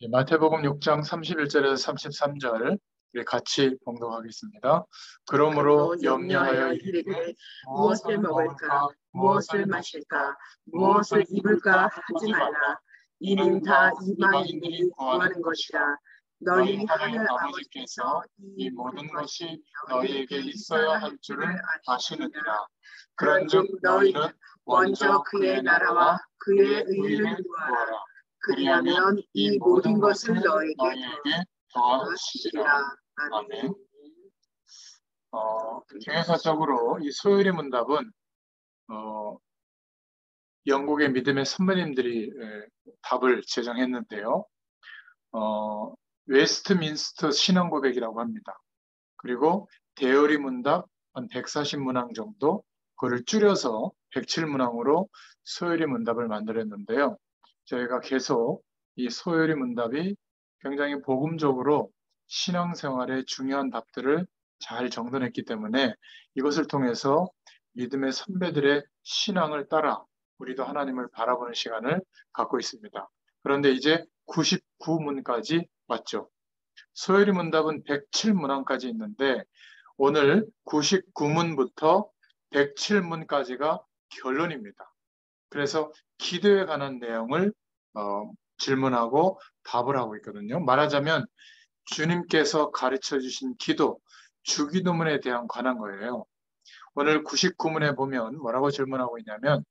마태복음 6장 31절에서 33절 우리 같이 봉독하겠습니다. 그러므로 염려하여 이르되 무엇을 먹을까, 무엇을 마실까, 무엇을 입을까 하지 말라. 이는 다 이방인들이 구하는 것이라. 너희 하늘 아버지께서 이 모든 것이 너희에게 있어야 할 줄을 아시느니라. 그런즉 너희는 먼저 그의 나라와 그의 의를 구하라. 그리하면 이 모든 것을 너희에게 더하시리라. 아멘. 경영사적으로 이 소요리 문답은 영국의 믿음의 선배님들이 답을 제정했는데요. 웨스트민스터 신앙고백이라고 합니다. 그리고 대요리 문답 한 140문항 정도, 그걸 줄여서 107문항으로 소요리 문답을 만들었는데요. 저희가 계속 이 소요리 문답이 굉장히 복음적으로 신앙생활의 중요한 답들을 잘 정돈했기 때문에 이것을 통해서 믿음의 선배들의 신앙을 따라 우리도 하나님을 바라보는 시간을 갖고 있습니다. 그런데 이제 99문까지 왔죠. 소요리 문답은 107문항까지 있는데 오늘 99문부터 107문까지가 결론입니다. 그래서 기도에 관한 내용을 질문하고 답을 하고 있거든요. 말하자면 주님께서 가르쳐 주신 기도, 주기도문에 관한 거예요. 오늘 99문에 보면 뭐라고 질문하고 있냐면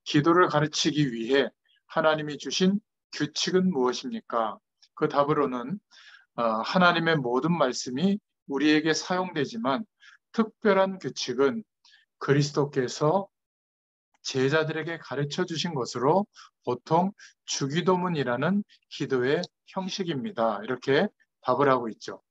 기도를 가르치기 위해 하나님이 주신 규칙은 무엇입니까? 그 답으로는 하나님의 모든 말씀이 우리에게 사용되지만 특별한 규칙은 그리스도께서 제자들에게 가르쳐 주신 것으로 보통 주기도문이라는 기도의 형식입니다. 이렇게 답을 하고 있죠.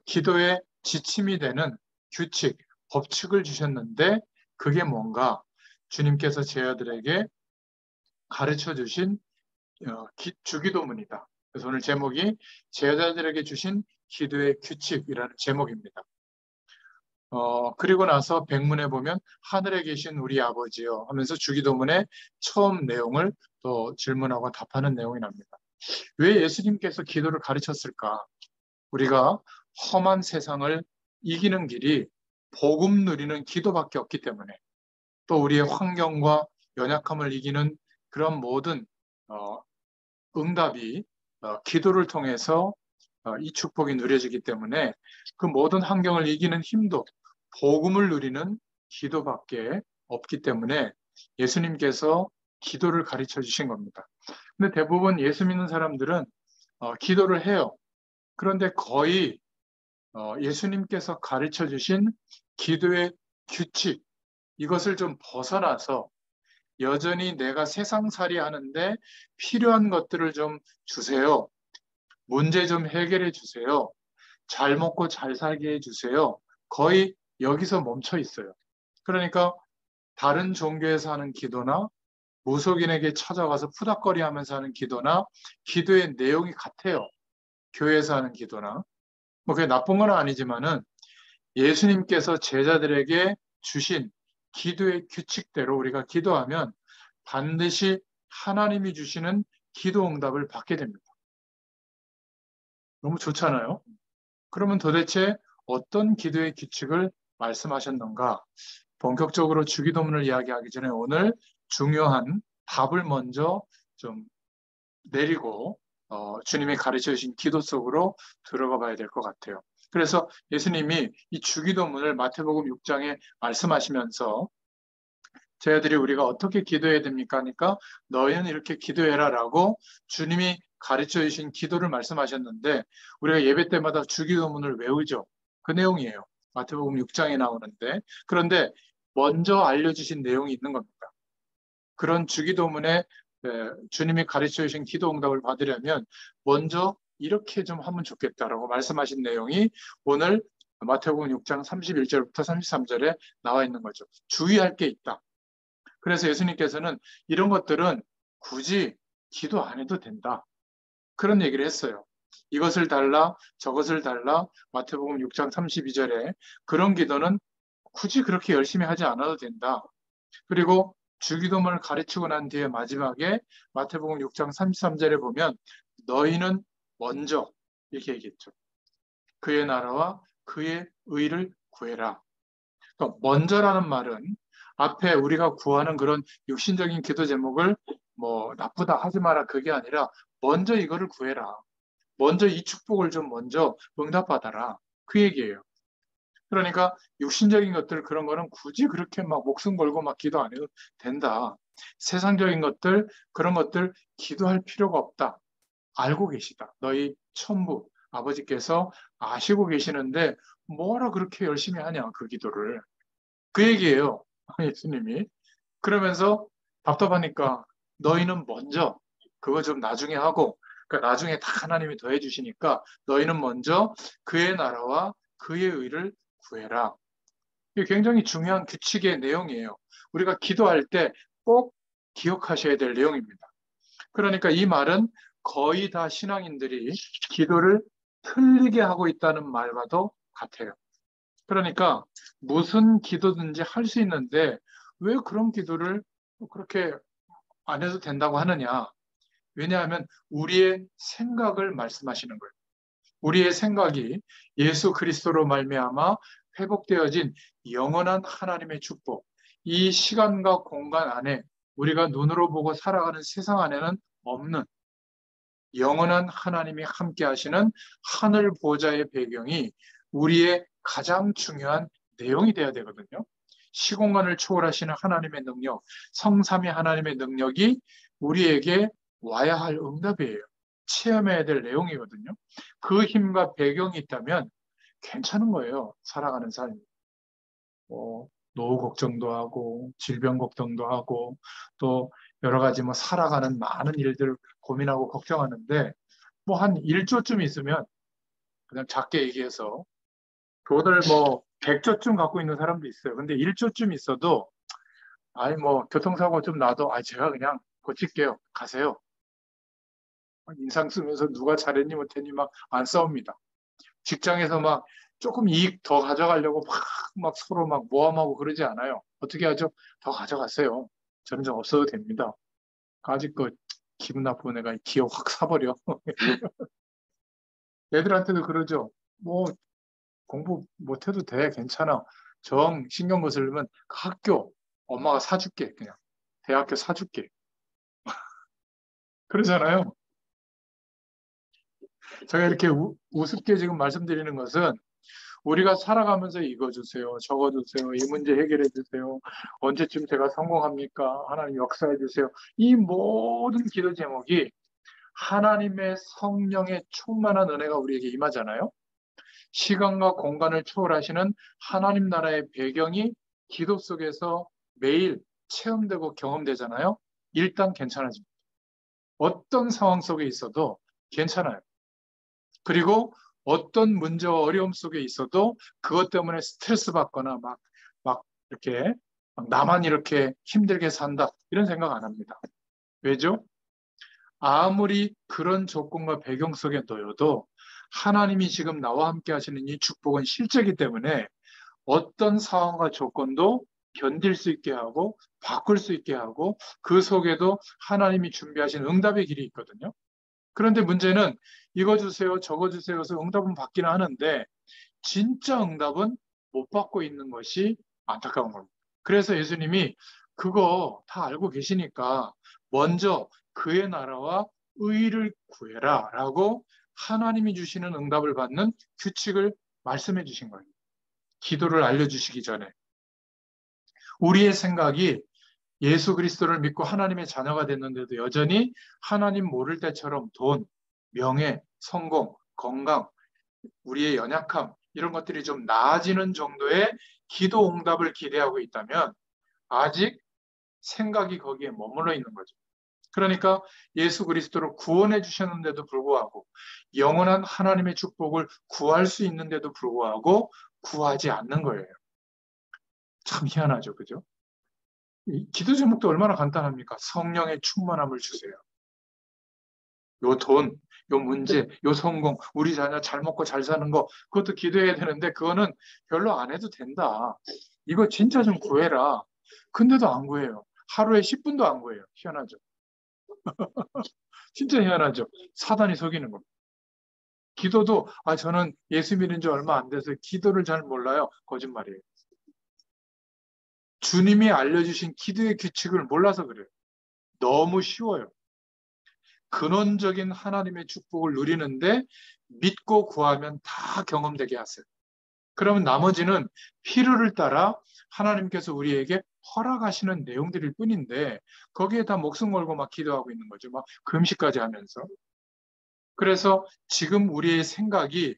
기도의 지침이 되는 규칙, 법칙을 주셨는데 그게 뭔가 주님께서 제자들에게 가르쳐 주신 주기도문이다. 그래서 오늘 제목이 제자들에게 주신 기도의 규칙이라는 제목입니다. 그리고 나서 백문에 보면 하늘에 계신 우리 아버지요 하면서 주기도문의 처음 내용을 또 질문하고 답하는 내용이 납니다. 왜 예수님께서 기도를 가르쳤을까? 우리가 험한 세상을 이기는 길이 복음 누리는 기도밖에 없기 때문에, 또 우리의 환경과 연약함을 이기는 그런 모든 응답이 기도를 통해서 이 축복이 누려지기 때문에 그 모든 환경을 이기는 힘도 복음을 누리는 기도밖에 없기 때문에 예수님께서 기도를 가르쳐 주신 겁니다. 근데 대부분 예수 믿는 사람들은 기도를 해요. 그런데 거의 예수님께서 가르쳐 주신 기도의 규칙, 이것을 좀 벗어나서 여전히 내가 세상살이 하는데 필요한 것들을 좀 주세요. 문제 좀 해결해 주세요. 잘 먹고 잘 살게 해주세요. 거의 여기서 멈춰 있어요. 그러니까 다른 종교에서 하는 기도나 무속인에게 찾아가서 푸닥거리 하면서 하는 기도나 기도의 내용이 같아요. 교회에서 하는 기도나. 뭐 그게 나쁜 건 아니지만은 예수님께서 제자들에게 주신 기도의 규칙대로 우리가 기도하면 반드시 하나님이 주시는 기도 응답을 받게 됩니다. 너무 좋잖아요. 그러면 도대체 어떤 기도의 규칙을 말씀하셨는가? 본격적으로 주기도문을 이야기하기 전에 오늘 중요한 답을 먼저 좀 내리고 주님이 가르쳐 주신 기도 속으로 들어가 봐야 될 것 같아요. 그래서 예수님이 이 주기도문을 마태복음 6장에 말씀하시면서 저희들이 우리가 어떻게 기도해야 됩니까? 하니까 너희는 이렇게 기도해라라고 주님이 가르쳐 주신 기도를 말씀하셨는데 우리가 예배 때마다 주기도문을 외우죠. 그 내용이에요. 마태복음 6장에 나오는데 그런데 먼저 알려주신 내용이 있는 겁니다. 그런 주기도문에 주님이 가르쳐 주신 기도 응답을 받으려면 먼저 이렇게 좀 하면 좋겠다라고 말씀하신 내용이 오늘 마태복음 6장 31절부터 33절에 나와 있는 거죠. 주의할 게 있다. 그래서 예수님께서는 이런 것들은 굳이 기도 안 해도 된다. 그런 얘기를 했어요. 이것을 달라, 저것을 달라, 마태복음 6장 32절에 그런 기도는 굳이 그렇게 열심히 하지 않아도 된다. 그리고 주기도문을 가르치고 난 뒤에 마지막에 마태복음 6장 33절에 보면 너희는 먼저 이렇게 얘기했죠. 그의 나라와 그의 의를 구해라. 그러니까 먼저라는 말은 앞에 우리가 구하는 그런 육신적인 기도 제목을 뭐 나쁘다 하지 마라 그게 아니라 먼저 이거를 구해라. 먼저 이 축복을 좀 먼저 응답받아라. 그 얘기예요. 그러니까 육신적인 것들 그런 거는 굳이 그렇게 막 목숨 걸고 막 기도 안 해도 된다. 세상적인 것들 그런 것들 기도할 필요가 없다. 알고 계시다. 너희 천부 아버지께서 아시고 계시는데 뭐라 그렇게 열심히 하냐 그 기도를. 그 얘기예요. 예수님이. 그러면서 답답하니까 너희는 먼저 그거 좀 나중에 하고 그러니까 나중에 다 하나님이 더해 주시니까 너희는 먼저 그의 나라와 그의 의를 구해라. 이게 굉장히 중요한 규칙의 내용이에요. 우리가 기도할 때 꼭 기억하셔야 될 내용입니다. 그러니까 이 말은 거의 다 신앙인들이 기도를 틀리게 하고 있다는 말과도 같아요. 그러니까 무슨 기도든지 할 수 있는데 왜 그런 기도를 그렇게 안 해도 된다고 하느냐? 왜냐하면 우리의 생각을 말씀하시는 거예요. 우리의 생각이 예수 그리스도로 말미암아 회복되어진 영원한 하나님의 축복. 이 시간과 공간 안에 우리가 눈으로 보고 살아가는 세상 안에는 없는 영원한 하나님이 함께 하시는 하늘 보좌의 배경이 우리의 가장 중요한 내용이 되어야 되거든요. 시공간을 초월하시는 하나님의 능력, 성삼위 하나님의 능력이 우리에게 와야 할 응답이에요. 체험해야 될 내용이거든요. 그 힘과 배경이 있다면 괜찮은 거예요. 살아가는 삶이. 노후 걱정도 하고, 질병 걱정도 하고, 또 여러 가지 뭐 살아가는 많은 일들을 고민하고 걱정하는데, 뭐 한 1조쯤 있으면, 그냥 작게 얘기해서, 돈을 뭐 100조쯤 갖고 있는 사람도 있어요. 근데 1조쯤 있어도, 아니 뭐 교통사고 좀 나도, 제가 그냥 고칠게요. 가세요. 인상 쓰면서 누가 잘했니 못했니 막 안 싸웁니다. 직장에서 막 조금 이익 더 가져가려고 막 서로 막 모함하고 그러지 않아요. 어떻게 하죠? 더 가져가세요. 점점 없어도 됩니다. 아직 그 기분 나쁜 애가 기억 확 사버려. 애들한테도 그러죠. 뭐 공부 못해도 돼. 괜찮아. 정 신경 거슬리면 학교 엄마가 사줄게. 그냥 대학교 사줄게. 그러잖아요. 제가 이렇게 우습게 지금 말씀드리는 것은 우리가 살아가면서 이거 주세요, 저거 주세요, 이 문제 해결해 주세요, 언제쯤 제가 성공합니까? 하나님 역사해 주세요. 이 모든 기도 제목이 하나님의 성령의 충만한 은혜가 우리에게 임하잖아요. 시간과 공간을 초월하시는 하나님 나라의 배경이 기도 속에서 매일 체험되고 경험되잖아요. 일단 괜찮아집니다. 어떤 상황 속에 있어도 괜찮아요. 그리고 어떤 문제와 어려움 속에 있어도 그것 때문에 스트레스 받거나 막 이렇게 나만 이렇게 힘들게 산다 이런 생각 안 합니다. 왜죠? 아무리 그런 조건과 배경 속에 놓여도 하나님이 지금 나와 함께 하시는 이 축복은 실제이기 때문에 어떤 상황과 조건도 견딜 수 있게 하고 바꿀 수 있게 하고 그 속에도 하나님이 준비하신 응답의 길이 있거든요. 그런데 문제는 이거 주세요, 저거 주세요 해서 응답은 받기는 하는데 진짜 응답은 못 받고 있는 것이 안타까운 겁니다. 그래서 예수님이 그거 다 알고 계시니까 먼저 그의 나라와 의를 구해라 라고 하나님이 주시는 응답을 받는 규칙을 말씀해 주신 거예요. 기도를 알려주시기 전에. 우리의 생각이 예수 그리스도를 믿고 하나님의 자녀가 됐는데도 여전히 하나님 모를 때처럼 돈, 명예, 성공, 건강, 우리의 연약함 이런 것들이 좀 나아지는 정도의 기도 응답을 기대하고 있다면 아직 생각이 거기에 머물러 있는 거죠. 그러니까 예수 그리스도를 구원해 주셨는데도 불구하고 영원한 하나님의 축복을 구할 수 있는데도 불구하고 구하지 않는 거예요. 참 희한하죠. 그죠? 기도 제목도 얼마나 간단합니까? 성령의 충만함을 주세요. 요 돈, 요 문제, 요 성공, 우리 자녀 잘 먹고 잘 사는 거, 그것도 기도해야 되는데, 그거는 별로 안 해도 된다. 이거 진짜 좀 구해라. 근데도 안 구해요. 하루에 10분도 안 구해요. 희한하죠. 진짜 희한하죠. 사단이 속이는 겁니다. 기도도 저는 예수 믿은 지 얼마 안 돼서 기도를 잘 몰라요. 거짓말이에요. 주님이 알려주신 기도의 규칙을 몰라서 그래요. 너무 쉬워요. 근원적인 하나님의 축복을 누리는데 믿고 구하면 다 경험되게 하세요. 그러면 나머지는 필요를 따라 하나님께서 우리에게 허락하시는 내용들일 뿐인데 거기에 다 목숨 걸고 막 기도하고 있는 거죠. 막 금식까지 하면서. 그래서 지금 우리의 생각이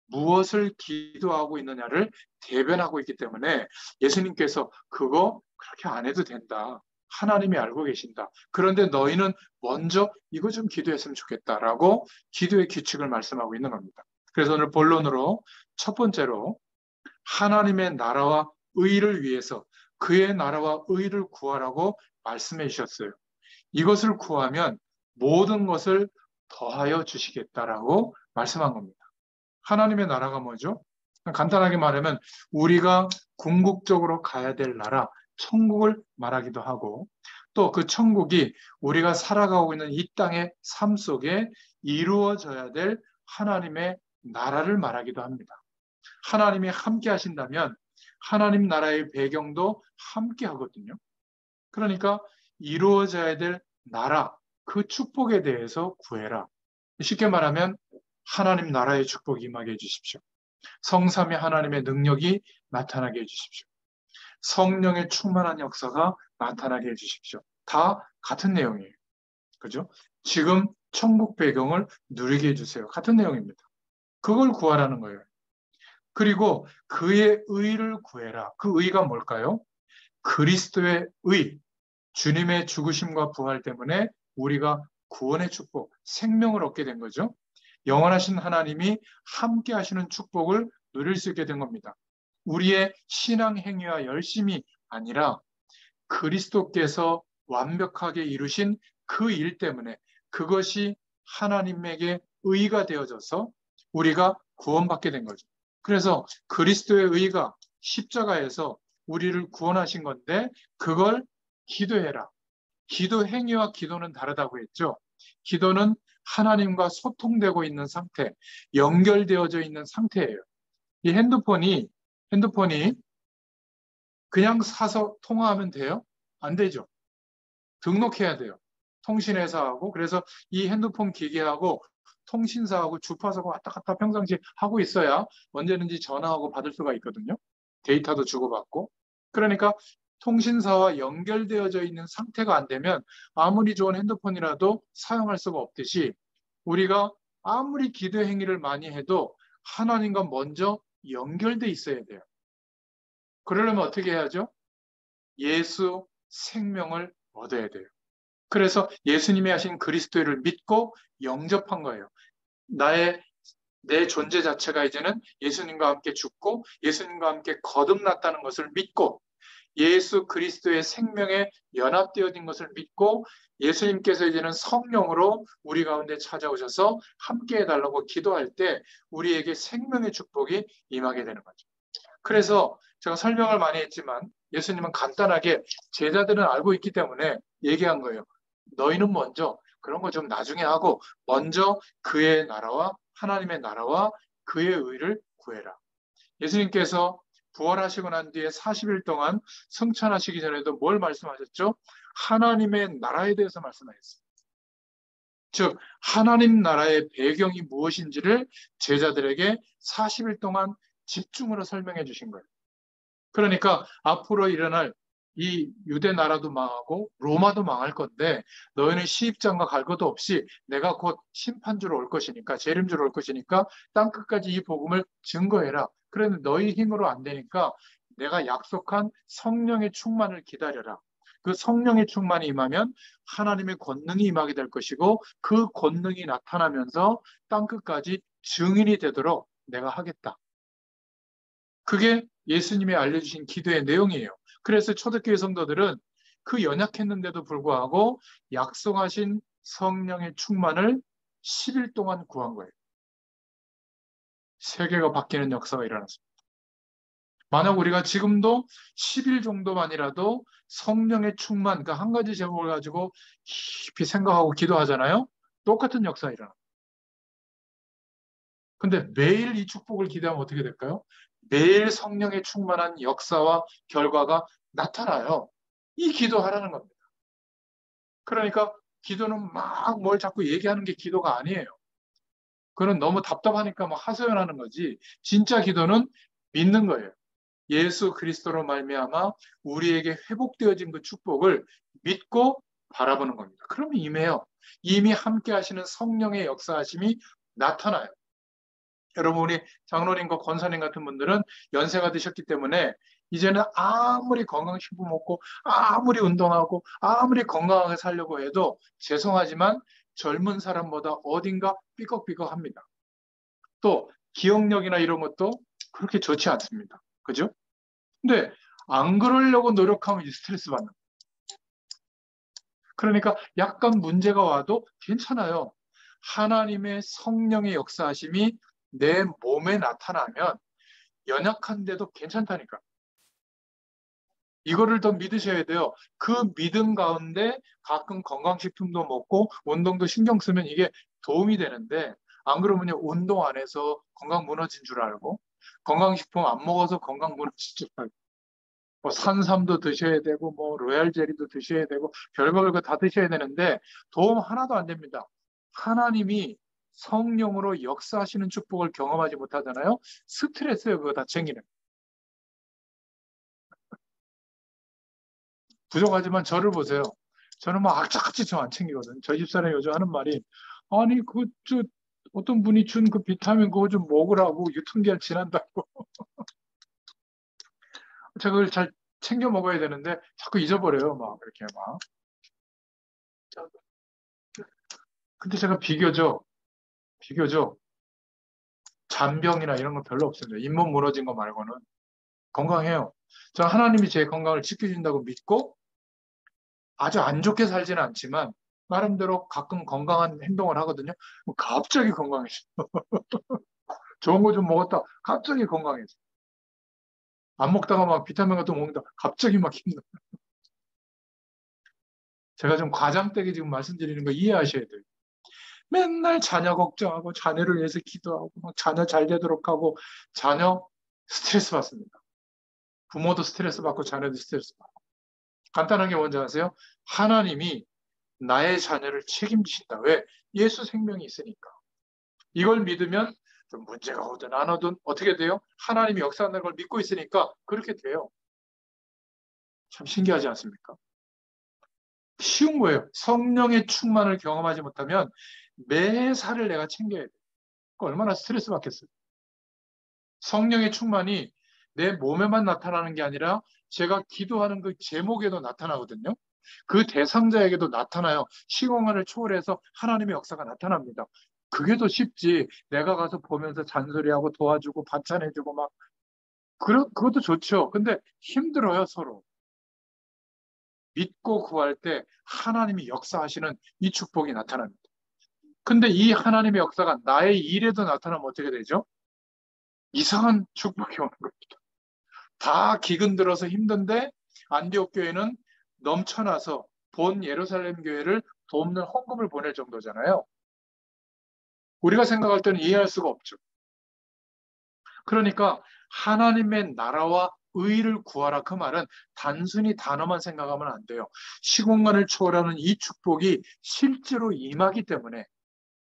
무엇을 기도하고 있느냐를 대변하고 있기 때문에 예수님께서 그거 그렇게 안 해도 된다. 하나님이 알고 계신다. 그런데 너희는 먼저 이거 좀 기도했으면 좋겠다라고 기도의 규칙을 말씀하고 있는 겁니다. 그래서 오늘 본론으로 첫 번째로 하나님의 나라와 의를 위해서 그의 나라와 의를 구하라고 말씀해 주셨어요. 이것을 구하면 모든 것을 더하여 주시겠다라고 말씀한 겁니다. 하나님의 나라가 뭐죠? 간단하게 말하면 우리가 궁극적으로 가야 될 나라, 천국을 말하기도 하고 또 그 천국이 우리가 살아가고 있는 이 땅의 삶 속에 이루어져야 될 하나님의 나라를 말하기도 합니다. 하나님이 함께 하신다면 하나님 나라의 배경도 함께 하거든요. 그러니까 이루어져야 될 나라, 그 축복에 대해서 구해라. 쉽게 말하면 하나님 나라의 축복이 임하게 해주십시오. 성삼위 하나님의 능력이 나타나게 해주십시오. 성령의 충만한 역사가 나타나게 해주십시오. 다 같은 내용이에요. 그죠? 지금 천국 배경을 누리게 해주세요. 같은 내용입니다. 그걸 구하라는 거예요. 그리고 그의 의를 구해라. 그 의가 뭘까요? 그리스도의 의, 주님의 죽으심과 부활 때문에 우리가 구원의 축복, 생명을 얻게 된 거죠. 영원하신 하나님이 함께 하시는 축복을 누릴 수 있게 된 겁니다. 우리의 신앙 행위와 열심이 아니라 그리스도께서 완벽하게 이루신 그 일 때문에 그것이 하나님에게 의가 되어져서 우리가 구원받게 된 거죠. 그래서 그리스도의 의가 십자가에서 우리를 구원하신 건데 그걸 기도해라. 기도 행위와 기도는 다르다고 했죠. 기도는 하나님과 소통되고 있는 상태, 연결되어져 있는 상태예요. 이 핸드폰이 그냥 사서 통화하면 돼요? 안 되죠. 등록해야 돼요. 통신회사하고. 그래서 이 핸드폰 기계하고 통신사하고 주파수가 왔다 갔다 평상시 하고 있어야 언제든지 전화하고 받을 수가 있거든요. 데이터도 주고받고. 그러니까 통신사와 연결되어져 있는 상태가 안 되면 아무리 좋은 핸드폰이라도 사용할 수가 없듯이 우리가 아무리 기도 행위를 많이 해도 하나님과 먼저 연결돼 있어야 돼요. 그러려면 어떻게 해야죠? 예수 생명을 얻어야 돼요. 그래서 예수님이 하신 그리스도를 믿고 영접한 거예요. 내 존재 자체가 이제는 예수님과 함께 죽고 예수님과 함께 거듭났다는 것을 믿고 예수 그리스도의 생명에 연합되어진 것을 믿고 예수님께서 이제는 성령으로 우리 가운데 찾아오셔서 함께 해달라고 기도할 때 우리에게 생명의 축복이 임하게 되는 거죠. 그래서 제가 설명을 많이 했지만 예수님은 간단하게 제자들은 알고 있기 때문에 얘기한 거예요. 너희는 먼저 그런 거 좀 나중에 하고 먼저 그의 나라와 하나님의 나라와 그의 의를 구해라. 예수님께서 부활하시고 난 뒤에 40일 동안 성찬하시기 전에도 뭘 말씀하셨죠? 하나님의 나라에 대해서 말씀하셨어요. 즉 하나님 나라의 배경이 무엇인지를 제자들에게 40일 동안 집중으로 설명해 주신 거예요. 그러니까 앞으로 일어날 이 유대 나라도 망하고 로마도 망할 건데 너희는 시입장가 갈 것도 없이 내가 곧 심판주로 올 것이니까 재림주로 올 것이니까 땅끝까지 이 복음을 증거해라. 그런데 너희 힘으로 안 되니까 내가 약속한 성령의 충만을 기다려라. 그 성령의 충만이 임하면 하나님의 권능이 임하게 될 것이고 그 권능이 나타나면서 땅끝까지 증인이 되도록 내가 하겠다. 그게 예수님이 알려주신 기도의 내용이에요. 그래서 초대교회 성도들은 그 연약했는데도 불구하고 약속하신 성령의 충만을 10일 동안 구한 거예요. 세계가 바뀌는 역사가 일어났습니다. 만약 우리가 지금도 10일 정도만이라도 성령의 충만, 그 한 가지 제목을 가지고 깊이 생각하고 기도하잖아요. 똑같은 역사 일어납니다. 근데 매일 이 축복을 기대하면 어떻게 될까요? 매일 성령의 충만한 역사와 결과가 나타나요. 이 기도하라는 겁니다. 그러니까 기도는 막 뭘 자꾸 얘기하는 게 기도가 아니에요. 그건 너무 답답하니까 막 하소연하는 거지. 진짜 기도는 믿는 거예요. 예수 그리스도로 말미암아 우리에게 회복되어진 그 축복을 믿고 바라보는 겁니다. 그러면 임해요. 이미 함께 하시는 성령의 역사하심이 나타나요. 여러분이 장로님과 권사님 같은 분들은 연세가 드셨기 때문에 이제는 아무리 건강식품 먹고 아무리 운동하고 아무리 건강하게 살려고 해도 죄송하지만 젊은 사람보다 어딘가 삐걱삐걱합니다. 또 기억력이나 이런 것도 그렇게 좋지 않습니다. 그죠? 근데 안 그러려고 노력하면 이제 스트레스 받는 거예요. 그러니까 약간 문제가 와도 괜찮아요. 하나님의 성령의 역사하심이 내 몸에 나타나면 연약한데도 괜찮다니까. 이거를 더 믿으셔야 돼요. 그 믿음 가운데 가끔 건강식품도 먹고 운동도 신경 쓰면 이게 도움이 되는데 안 그러면요 운동 안 해서 건강 무너진 줄 알고 건강식품 안 먹어서 건강 무너진 줄 알고 뭐 산삼도 드셔야 되고 뭐 로얄 젤리도 드셔야 되고 별거 다 드셔야 되는데 도움 하나도 안 됩니다. 하나님이 성령으로 역사하시는 축복을 경험하지 못하잖아요. 스트레스예요. 그거 다 챙기는. 부족하지만 저를 보세요. 저는 막 악착같이 저 안 챙기거든. 저희 집사람이 요즘 하는 말이 아니 어떤 분이 준 그 비타민 그거 좀 먹으라고 유통기한 지난다고. 제가 그걸 잘 챙겨 먹어야 되는데 자꾸 잊어버려요. 막 이렇게 막. 근데 제가 비교적 잔병이나 이런 거 별로 없습니다. 잇몸 무너진 거 말고는 건강해요. 저 하나님이 제 건강을 지켜준다고 믿고 아주 안 좋게 살지는 않지만 나름대로 가끔 건강한 행동을 하거든요. 갑자기 건강해져. 좋은 거 좀 먹었다. 갑자기 건강해져. 안 먹다가 막 비타민 같은 거 먹는다. 갑자기 막 힘들어. 제가 좀 과장되게 지금 말씀드리는 거 이해하셔야 돼요. 맨날 자녀 걱정하고 자녀를 위해서 기도하고 막 자녀 잘 되도록 하고 자녀 스트레스 받습니다. 부모도 스트레스 받고 자녀도 스트레스 받고. 간단한 게 뭔지 아세요? 하나님이 나의 자녀를 책임지신다. 왜? 예수 생명이 있으니까. 이걸 믿으면 좀 문제가 오든 안 오든 어떻게 돼요? 하나님이 역사하는 걸 믿고 있으니까 그렇게 돼요. 참 신기하지 않습니까? 쉬운 거예요. 성령의 충만을 경험하지 못하면 매사를 내가 챙겨야 돼요. 얼마나 스트레스 받겠어요. 성령의 충만이 내 몸에만 나타나는 게 아니라 제가 기도하는 그 제목에도 나타나거든요. 그 대상자에게도 나타나요. 시공간을 초월해서 하나님의 역사가 나타납니다. 그게 더 쉽지. 내가 가서 보면서 잔소리하고 도와주고 반찬해주고 막 그것도 좋죠. 근데 힘들어요, 서로. 믿고 구할 때 하나님이 역사하시는 이 축복이 나타납니다. 근데 이 하나님의 역사가 나의 일에도 나타나면 어떻게 되죠? 이상한 축복이 오는 겁니다. 다 기근 들어서 힘든데 안디옥 교회는 넘쳐나서 본 예루살렘 교회를 돕는 헌금을 보낼 정도잖아요. 우리가 생각할 때는 이해할 수가 없죠. 그러니까 하나님의 나라와 의를 구하라 그 말은 단순히 단어만 생각하면 안 돼요. 시공간을 초월하는 이 축복이 실제로 임하기 때문에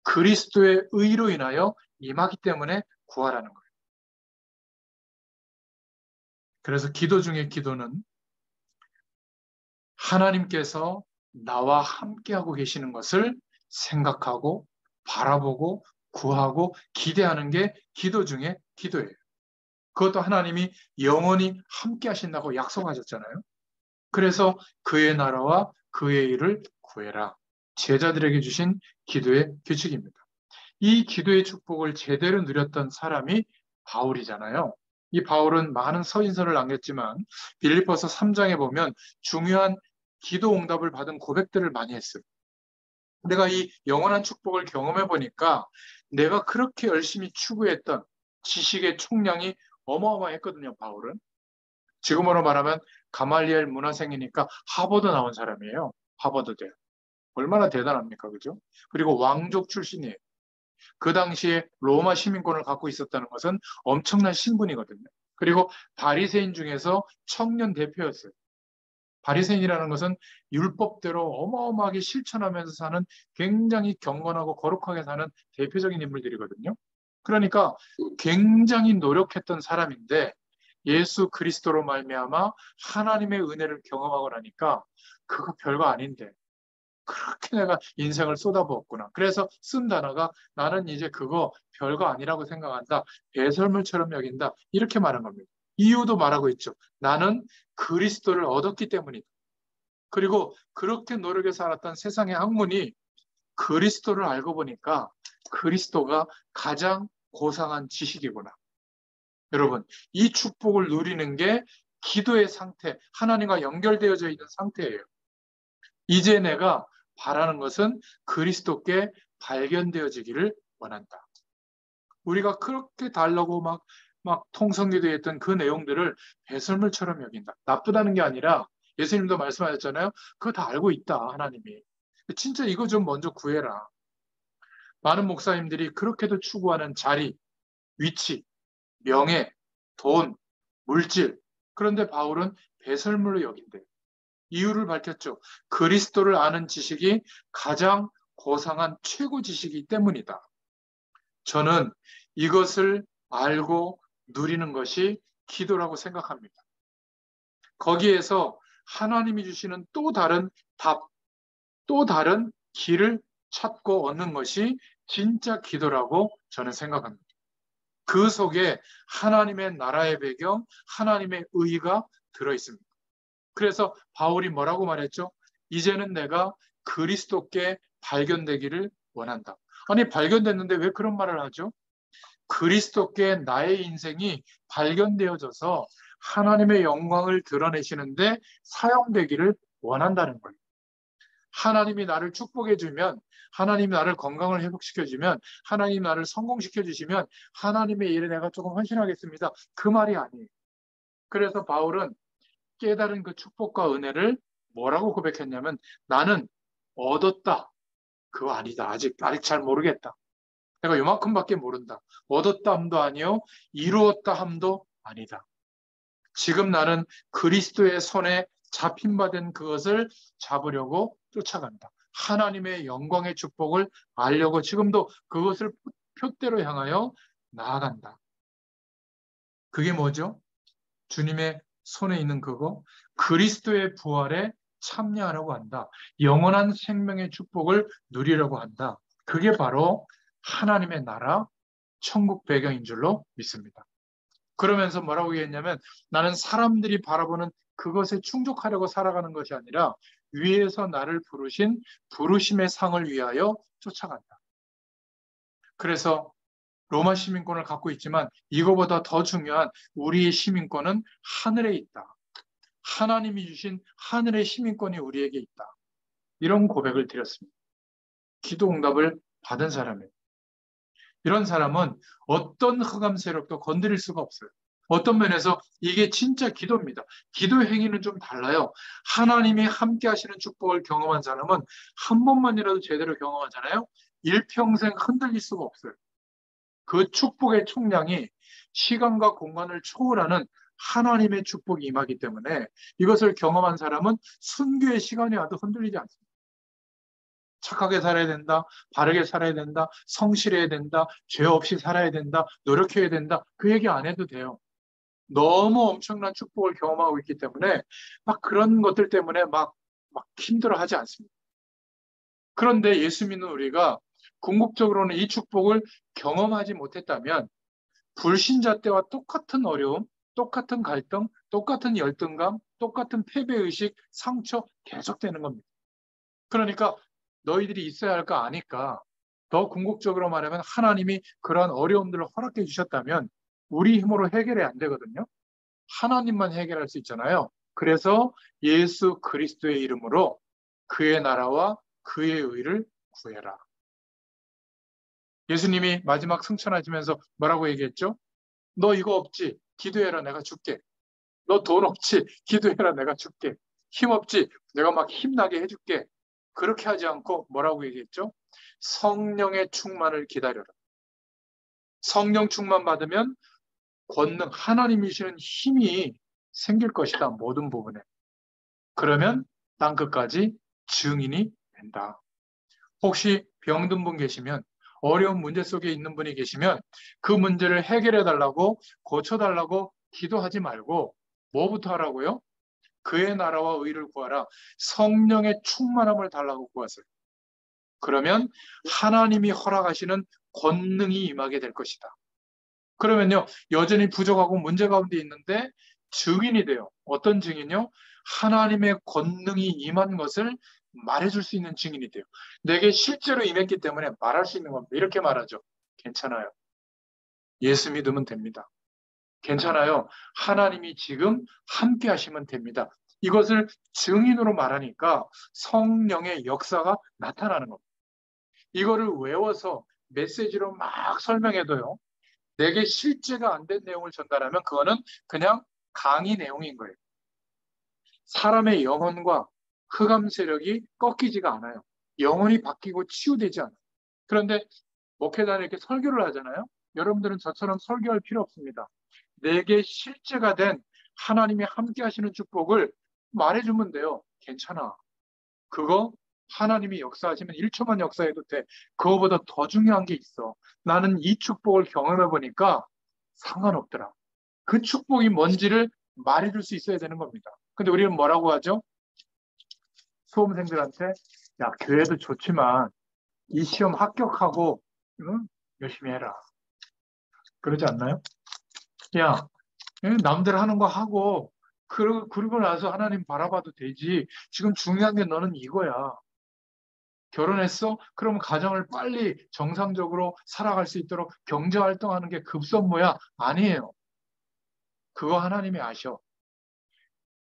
그리스도의 의로 인하여 임하기 때문에 구하라는 거예요. 그래서 기도 중에 기도는 하나님께서 나와 함께하고 계시는 것을 생각하고 바라보고 구하고 기대하는 게 기도 중에 기도예요. 그것도 하나님이 영원히 함께 하신다고 약속하셨잖아요. 그래서 그의 나라와 그의 일을 구해라. 제자들에게 주신 기도의 규칙입니다. 이 기도의 축복을 제대로 누렸던 사람이 바울이잖아요. 이 바울은 많은 서신서를 남겼지만 빌립보서 3장에 보면 중요한 기도 응답을 받은 고백들을 많이 했어요. 내가 이 영원한 축복을 경험해 보니까 내가 그렇게 열심히 추구했던 지식의 총량이 어마어마했거든요, 바울은. 지금으로 말하면 가말리엘 문화생이니까 하버드 나온 사람이에요. 하버드 대. 얼마나 대단합니까? 그죠? 그리고 왕족 출신이에요. 그 당시에 로마 시민권을 갖고 있었다는 것은 엄청난 신분이거든요. 그리고 바리새인 중에서 청년 대표였어요. 바리새인이라는 것은 율법대로 어마어마하게 실천하면서 사는 굉장히 경건하고 거룩하게 사는 대표적인 인물들이거든요. 그러니까 굉장히 노력했던 사람인데 예수 그리스도로 말미암아 하나님의 은혜를 경험하고 나니까 그거 별거 아닌데 그렇게 내가 인생을 쏟아부었구나. 그래서 쓴 단어가 나는 이제 그거 별거 아니라고 생각한다. 배설물처럼 여긴다. 이렇게 말한 겁니다. 이유도 말하고 있죠. 나는 그리스도를 얻었기 때문이다. 그리고 그렇게 노력해 살았던 세상의 학문이 그리스도를 알고 보니까 그리스도가 가장 고상한 지식이구나. 여러분, 이 축복을 누리는 게 기도의 상태, 하나님과 연결되어져 있는 상태예요. 이제 내가 바라는 것은 그리스도께 발견되어지기를 원한다. 우리가 그렇게 달라고 막 통성기도에 했던 그 내용들을 배설물처럼 여긴다. 나쁘다는 게 아니라 예수님도 말씀하셨잖아요. 그거 다 알고 있다, 하나님이. 진짜 이거 좀 먼저 구해라. 많은 목사님들이 그렇게도 추구하는 자리, 위치, 명예, 돈, 물질. 그런데 바울은 배설물로 여긴대. 이유를 밝혔죠. 그리스도를 아는 지식이 가장 고상한 최고 지식이기 때문이다. 저는 이것을 알고 누리는 것이 기도라고 생각합니다. 거기에서 하나님이 주시는 또 다른 답, 또 다른 길을 찾고 얻는 것이 진짜 기도라고 저는 생각합니다. 그 속에 하나님의 나라의 배경, 하나님의 의가 들어있습니다. 그래서 바울이 뭐라고 말했죠? 이제는 내가 그리스도께 발견되기를 원한다. 아니, 발견됐는데 왜 그런 말을 하죠? 그리스도께 나의 인생이 발견되어져서 하나님의 영광을 드러내시는데 사용되기를 원한다는 거예요. 하나님이 나를 축복해 주면, 하나님이 나를 건강을 회복시켜 주면, 하나님이 나를 성공시켜 주시면 하나님의 일에 내가 조금 헌신하겠습니다. 그 말이 아니에요. 그래서 바울은 깨달은 그 축복과 은혜를 뭐라고 고백했냐면 나는 얻었다. 그거 아니다. 아직 잘 모르겠다. 내가 요만큼밖에 모른다. 얻었다 함도 아니요. 이루었다 함도 아니다. 지금 나는 그리스도의 손에 잡힌 바 된 그것을 잡으려고 쫓아간다. 하나님의 영광의 축복을 알려고 지금도 그것을 표대로 향하여 나아간다. 그게 뭐죠? 주님의 손에 있는 그거, 그리스도의 부활에 참여하려고 한다. 영원한 생명의 축복을 누리려고 한다. 그게 바로 하나님의 나라, 천국 배경인 줄로 믿습니다. 그러면서 뭐라고 얘기했냐면 나는 사람들이 바라보는 그것에 충족하려고 살아가는 것이 아니라 위에서 나를 부르신 부르심의 상을 위하여 쫓아간다. 그래서 로마 시민권을 갖고 있지만 이거보다 더 중요한 우리의 시민권은 하늘에 있다. 하나님이 주신 하늘의 시민권이 우리에게 있다. 이런 고백을 드렸습니다. 기도 응답을 받은 사람이에요. 이런 사람은 어떤 흑암 세력도 건드릴 수가 없어요. 어떤 면에서 이게 진짜 기도입니다. 기도 행위는 좀 달라요. 하나님이 함께 하시는 축복을 경험한 사람은 한 번만이라도 제대로 경험하잖아요. 일평생 흔들릴 수가 없어요. 그 축복의 총량이 시간과 공간을 초월하는 하나님의 축복이 임하기 때문에 이것을 경험한 사람은 순교의 시간이 와도 흔들리지 않습니다. 착하게 살아야 된다, 바르게 살아야 된다, 성실해야 된다, 죄 없이 살아야 된다, 노력해야 된다. 그 얘기 안 해도 돼요. 너무 엄청난 축복을 경험하고 있기 때문에 막 그런 것들 때문에 막 힘들어하지 않습니다. 그런데 예수 믿는 우리가 궁극적으로는 이 축복을 경험하지 못했다면 불신자 때와 똑같은 어려움, 똑같은 갈등, 똑같은 열등감, 똑같은 패배의식, 상처 계속되는 겁니다. 그러니까 너희들이 있어야 할 거 아니까 더 궁극적으로 말하면 하나님이 그러한 어려움들을 허락해 주셨다면 우리 힘으로 해결이 안 되거든요. 하나님만 해결할 수 있잖아요. 그래서 예수 그리스도의 이름으로 그의 나라와 그의 의를 구해라. 예수님이 마지막 승천하시면서 뭐라고 얘기했죠? 너 이거 없지? 기도해라 내가 줄게. 너 돈 없지? 기도해라 내가 줄게. 힘 없지? 내가 막 힘나게 해줄게. 그렇게 하지 않고 뭐라고 얘기했죠? 성령의 충만을 기다려라. 성령 충만 받으면 권능, 하나님이시는 힘이 생길 것이다. 모든 부분에. 그러면 땅끝까지 증인이 된다. 혹시 병든 분 계시면, 어려운 문제 속에 있는 분이 계시면 그 문제를 해결해 달라고, 고쳐 달라고 기도하지 말고 뭐부터 하라고요? 그의 나라와 의를 구하라. 성령의 충만함을 달라고 구하세요. 그러면 하나님이 허락하시는 권능이 임하게 될 것이다. 그러면요, 여전히 부족하고 문제 가운데 있는데 증인이 돼요. 어떤 증인요? 하나님의 권능이 임한 것을 말해줄 수 있는 증인이 돼요. 내게 실제로 임했기 때문에 말할 수 있는 겁니다. 이렇게 말하죠. 괜찮아요. 예수 믿으면 됩니다. 괜찮아요. 하나님이 지금 함께 하시면 됩니다. 이것을 증인으로 말하니까 성령의 역사가 나타나는 겁니다. 이거를 외워서 메시지로 막 설명해도요, 내게 실제가 안 된 내용을 전달하면 그거는 그냥 강의 내용인 거예요. 사람의 영혼과 흑암 세력이 꺾이지가 않아요. 영혼이 바뀌고 치유되지 않아요. 그런데 목회자는 이렇게 설교를 하잖아요. 여러분들은 저처럼 설교할 필요 없습니다. 내게 실제가 된 하나님이 함께 하시는 축복을 말해주면 돼요. 괜찮아. 그거 하나님이 역사하시면 1초만 역사해도 돼. 그거보다 더 중요한 게 있어. 나는 이 축복을 경험해 보니까 상관없더라. 그 축복이 뭔지를 말해줄 수 있어야 되는 겁니다. 근데 우리는 뭐라고 하죠? 수험생들한테 야, 교회도 좋지만 이 시험 합격하고 응? 열심히 해라. 그러지 않나요? 야, 남들 하는 거 하고 그러고 나서 하나님 바라봐도 되지. 지금 중요한 게 너는 이거야. 결혼했어? 그러면 가정을 빨리 정상적으로 살아갈 수 있도록 경제활동하는 게 급선무야? 아니에요. 그거 하나님이 아셔.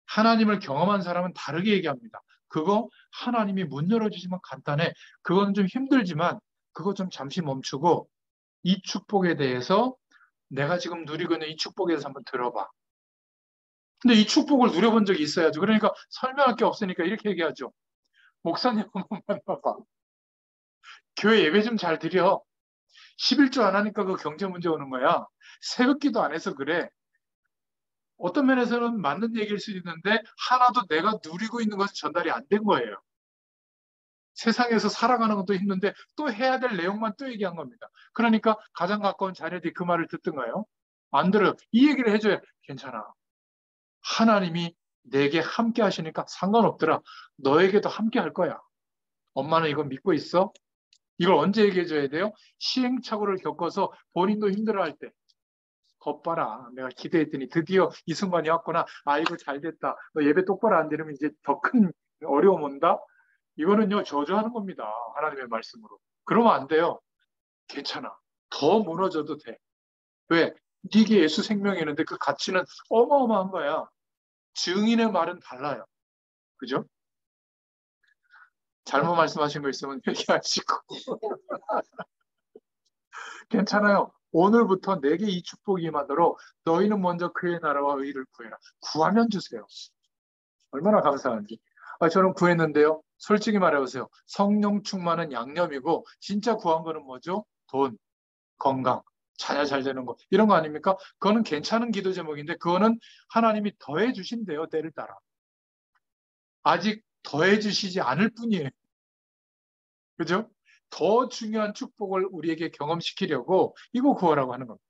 하나님을 경험한 사람은 다르게 얘기합니다. 그거 하나님이 문 열어주시면 간단해. 그건 좀 힘들지만 그거 좀 잠시 멈추고 이 축복에 대해서 내가 지금 누리고 있는 이 축복에 대해서 한번 들어봐. 근데 이 축복을 누려본 적이 있어야죠. 그러니까 설명할 게 없으니까 이렇게 얘기하죠. 목사님 한번 만나봐. 교회 예배 좀 잘 드려. 11조 안 하니까 그 경제 문제 오는 거야. 새벽기도 안 해서 그래. 어떤 면에서는 맞는 얘기일 수 있는데 하나도 내가 누리고 있는 것은 전달이 안 된 거예요. 세상에서 살아가는 것도 힘든데 또 해야 될 내용만 또 얘기한 겁니다. 그러니까 가장 가까운 자녀들이 그 말을 듣던가요? 안 들어요. 이 얘기를 해줘야 괜찮아. 하나님이 내게 함께 하시니까 상관없더라. 너에게도 함께 할 거야. 엄마는 이거 믿고 있어? 이걸 언제 얘기해 줘야 돼요? 시행착오를 겪어서 본인도 힘들어할 때. 겉봐라. 내가 기대했더니 드디어 이 순간이 왔구나. 아이고 잘 됐다. 너 예배 똑바로 안 드리면 이제 더 큰 어려움 온다. 이거는요 저주하는 겁니다. 하나님의 말씀으로. 그러면 안 돼요. 괜찮아. 더 무너져도 돼. 왜? 네게 예수 생명이 있는데 그 가치는 어마어마한 거야. 증인의 말은 달라요. 그죠? 잘못 말씀하신 거 있으면 회개하시고. 괜찮아요. 오늘부터 내게 이 축복이 임하도록 너희는 먼저 그의 나라와 의를 구해라. 구하면 주세요. 얼마나 감사한지. 저는 구했는데요. 솔직히 말해보세요. 성령 충만은 양념이고 진짜 구한 거는 뭐죠? 돈, 건강, 자녀 잘 되는 거 이런 거 아닙니까? 그거는 괜찮은 기도 제목인데 그거는 하나님이 더해 주신대요. 때를 따라. 아직 더해 주시지 않을 뿐이에요. 그죠? 더 중요한 축복을 우리에게 경험시키려고 이거 구하라고 하는 겁니다.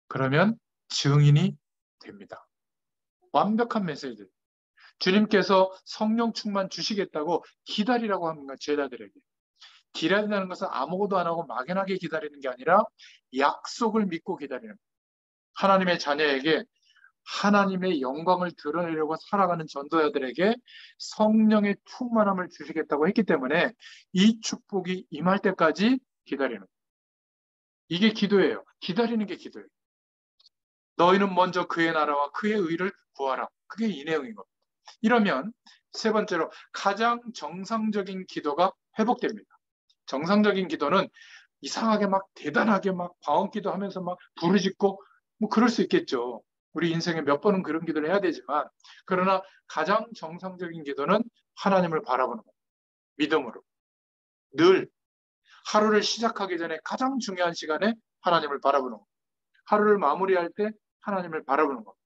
그러면 증인이 됩니다. 완벽한 메시지. 주님께서 성령 충만 주시겠다고 기다리라고 합니다. 제자들에게. 기다린다는 것은 아무것도 안 하고 막연하게 기다리는 게 아니라 약속을 믿고 기다리는 거예요. 하나님의 자녀에게 하나님의 영광을 드러내려고 살아가는 전도자들에게 성령의 충만함을 주시겠다고 했기 때문에 이 축복이 임할 때까지 기다리는 거예요. 이게 기도예요. 기다리는 게 기도예요. 너희는 먼저 그의 나라와 그의 의를 구하라. 그게 이 내용인 겁니다. 이러면 세 번째로 가장 정상적인 기도가 회복됩니다. 정상적인 기도는 이상하게 막 대단하게 막 방언기도 하면서 막 부르짖고 뭐 그럴 수 있겠죠. 우리 인생에 몇 번은 그런 기도를 해야 되지만 그러나 가장 정상적인 기도는 하나님을 바라보는 거예요. 믿음으로. 늘 하루를 시작하기 전에 가장 중요한 시간에 하나님을 바라보는 거예요. 하루를 마무리할 때 하나님을 바라보는 겁니다.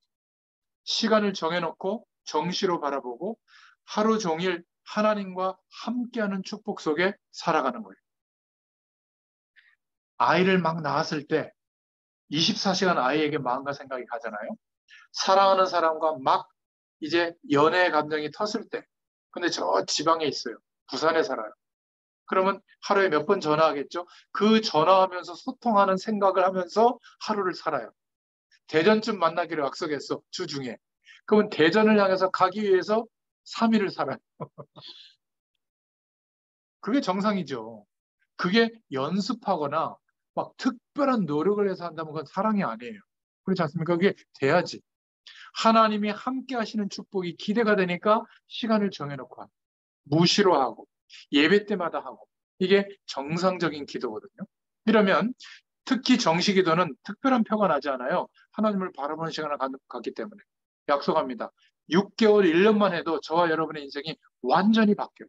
시간을 정해놓고 정시로 바라보고 하루 종일 하나님과 함께하는 축복 속에 살아가는 거예요. 아이를 막 낳았을 때 24시간 아이에게 마음과 생각이 가잖아요. 사랑하는 사람과 막 이제 연애의 감정이 텄을 때, 근데 저 지방에 있어요. 부산에 살아요. 그러면 하루에 몇 번 전화하겠죠? 그 전화하면서 소통하는 생각을 하면서 하루를 살아요. 대전쯤 만나기로 약속했어, 주중에. 그러면 대전을 향해서 가기 위해서 3일을 살아요. 그게 정상이죠. 그게 연습하거나 막 특별한 노력을 해서 한다면 그건 사랑이 아니에요. 그렇지 않습니까? 그게 돼야지. 하나님이 함께 하시는 축복이 기대가 되니까 시간을 정해놓고 하고, 무시로 하고, 예배 때마다 하고, 이게 정상적인 기도거든요. 이러면 특히 정시 기도는 특별한 표가 나지 않아요. 하나님을 바라보는 시간을 갖기 때문에. 약속합니다. 6개월, 1년만 해도 저와 여러분의 인생이 완전히 바뀌어요.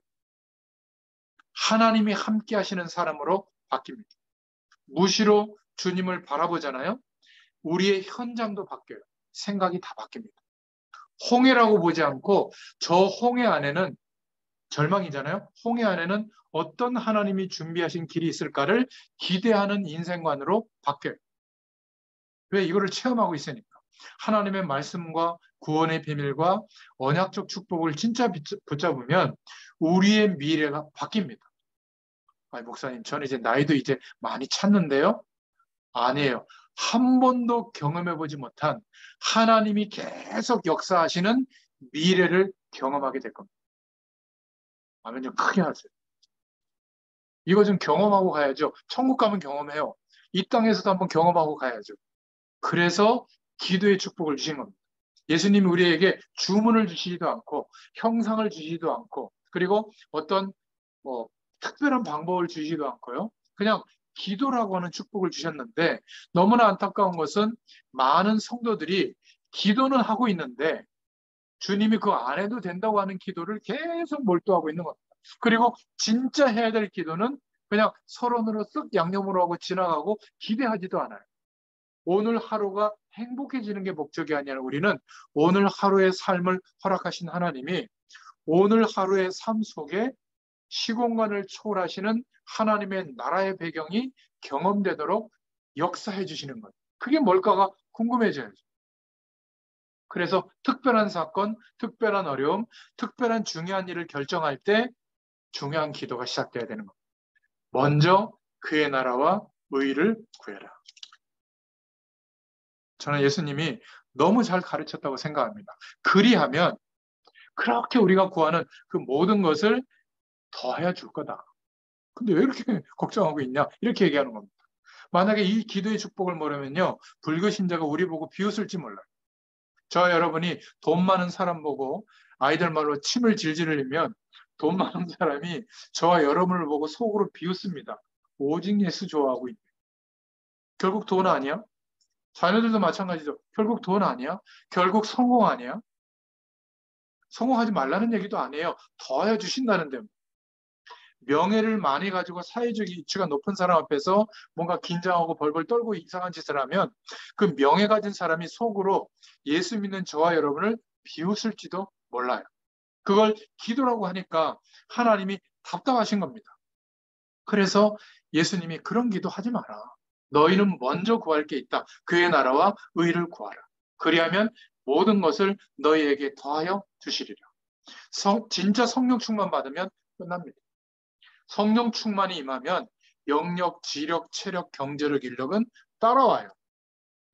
하나님이 함께 하시는 사람으로 바뀝니다. 무시로 주님을 바라보잖아요. 우리의 현장도 바뀌어요. 생각이 다 바뀝니다. 홍해라고 보지 않고 저 홍해 안에는 절망이잖아요. 홍해 안에는 어떤 하나님이 준비하신 길이 있을까를 기대하는 인생관으로 바뀌어요. 왜? 이거를 체험하고 있으니까. 하나님의 말씀과 구원의 비밀과 언약적 축복을 진짜 붙잡으면 우리의 미래가 바뀝니다. 아니, 목사님, 저는 이제 나이도 이제 많이 찼는데요. 아니에요. 한 번도 경험해보지 못한 하나님이 계속 역사하시는 미래를 경험하게 될 겁니다. 아멘 좀 크게 하세요. 이거 좀 경험하고 가야죠. 천국 가면 경험해요. 이 땅에서도 한번 경험하고 가야죠. 그래서 기도의 축복을 주신 겁니다. 예수님이 우리에게 주문을 주시지도 않고 형상을 주시지도 않고 그리고 어떤 뭐 특별한 방법을 주시지도 않고요. 그냥 기도라고 하는 축복을 주셨는데 너무나 안타까운 것은 많은 성도들이 기도는 하고 있는데 주님이 그 안 해도 된다고 하는 기도를 계속 몰두하고 있는 겁니다. 그리고 진짜 해야 될 기도는 그냥 서론으로 쓱 양념으로 하고 지나가고 기대하지도 않아요. 오늘 하루가 행복해지는 게 목적이 아니라 우리는 오늘 하루의 삶을 허락하신 하나님이 오늘 하루의 삶 속에 시공간을 초월하시는 하나님의 나라의 배경이 경험되도록 역사해 주시는 것. 그게 뭘까가 궁금해져야죠. 그래서 특별한 사건, 특별한 어려움, 특별한 중요한 일을 결정할 때 중요한 기도가 시작돼야 되는 겁니다. 먼저 그의 나라와 의를 구해라. 저는 예수님이 너무 잘 가르쳤다고 생각합니다. 그리하면 그렇게 우리가 구하는 그 모든 것을 더해 줄 거다. 근데 왜 이렇게 걱정하고 있냐? 이렇게 얘기하는 겁니다. 만약에 이 기도의 축복을 모르면요. 불교 신자가 우리 보고 비웃을지 몰라요. 저와 여러분이 돈 많은 사람 보고 아이들 말로 침을 질질 흘리면 돈 많은 사람이 저와 여러분을 보고 속으로 비웃습니다. 오직 예수 좋아하고 있네. 결국 돈 아니야? 자녀들도 마찬가지죠. 결국 돈 아니야? 결국 성공 아니야? 성공하지 말라는 얘기도 아니에요. 더해 주신다는데. 명예를 많이 가지고 사회적 이치가 높은 사람 앞에서 뭔가 긴장하고 벌벌 떨고 이상한 짓을 하면 그 명예 가진 사람이 속으로 예수 믿는 저와 여러분을 비웃을지도 몰라요. 그걸 기도라고 하니까 하나님이 답답하신 겁니다. 그래서 예수님이 그런 기도 하지 마라. 너희는 먼저 구할 게 있다. 그의 나라와 의를 구하라. 그리하면 모든 것을 너희에게 더하여 주시리라. 진짜 성령 충만 받으면 끝납니다. 성령 충만이 임하면 영력, 지력, 체력, 경제력, 인력은 따라와요.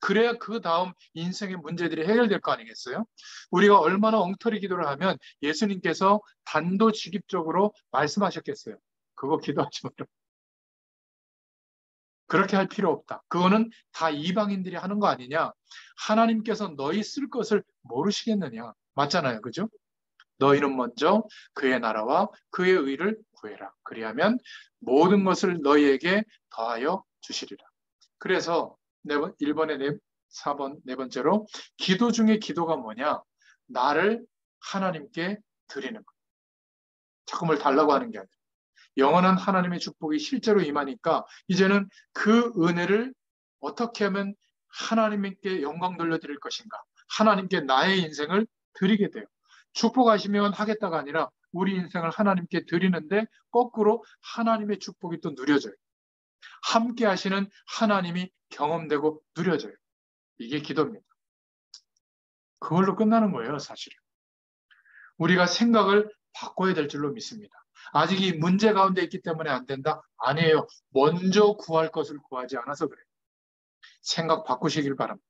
그래야 그 다음 인생의 문제들이 해결될 거 아니겠어요? 우리가 얼마나 엉터리 기도를 하면 예수님께서 단도직입적으로 말씀하셨겠어요. 그거 기도하지 마라. 그렇게 할 필요 없다. 그거는 다 이방인들이 하는 거 아니냐? 하나님께서 너희 쓸 것을 모르시겠느냐? 맞잖아요. 그죠? 너희는 먼저 그의 나라와 그의 의를 구해라. 그리하면 모든 것을 너희에게 더하여 주시리라. 그래서 1번에 4번, 네 번째로 기도 중에 기도가 뭐냐? 나를 하나님께 드리는 것. 자꾸 뭘 달라고 하는 게 아니라 영원한 하나님의 축복이 실제로 임하니까 이제는 그 은혜를 어떻게 하면 하나님께 영광 돌려드릴 것인가, 하나님께 나의 인생을 드리게 돼요. 축복하시면 하겠다가 아니라 우리 인생을 하나님께 드리는데 거꾸로 하나님의 축복이 또 누려져요. 함께 하시는 하나님이 경험되고 누려져요. 이게 기도입니다. 그걸로 끝나는 거예요, 사실은. 우리가 생각을 바꿔야 될 줄로 믿습니다. 아직 이 문제 가운데 있기 때문에 안 된다? 아니에요. 먼저 구할 것을 구하지 않아서 그래요. 생각 바꾸시길 바랍니다.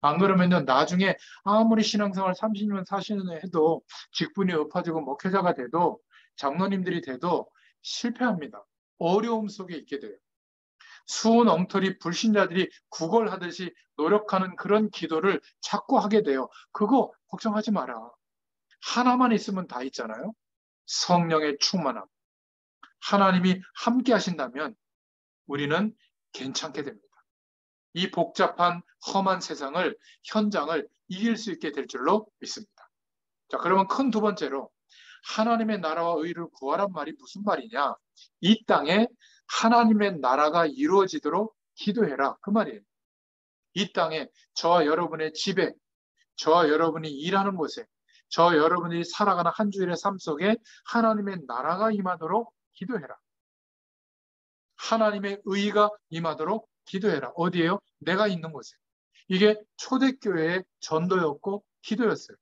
안 그러면요, 나중에 아무리 신앙생활 30년, 40년 해도 직분이 높아지고 목회자가 돼도 장로님들이 돼도 실패합니다. 어려움 속에 있게 돼요. 수은 엉터리 불신자들이 구걸하듯이 노력하는 그런 기도를 자꾸 하게 돼요. 그거 걱정하지 마라. 하나만 있으면 다 있잖아요. 성령의 충만함. 하나님이 함께 하신다면 우리는 괜찮게 됩니다. 이 복잡한 험한 세상을, 현장을 이길 수 있게 될 줄로 믿습니다. 자, 그러면 큰 두 번째로 하나님의 나라와 의를 구하란 말이 무슨 말이냐? 이 땅에 하나님의 나라가 이루어지도록 기도해라. 그 말이에요. 이 땅에 저와 여러분의 집에, 저와 여러분이 일하는 곳에, 저와 여러분이 살아가는 한 주일의 삶 속에 하나님의 나라가 임하도록 기도해라. 하나님의 의가 임하도록 기도해라. 어디에요? 내가 있는 곳에. 이게 초대교회의 전도였고 기도였어요.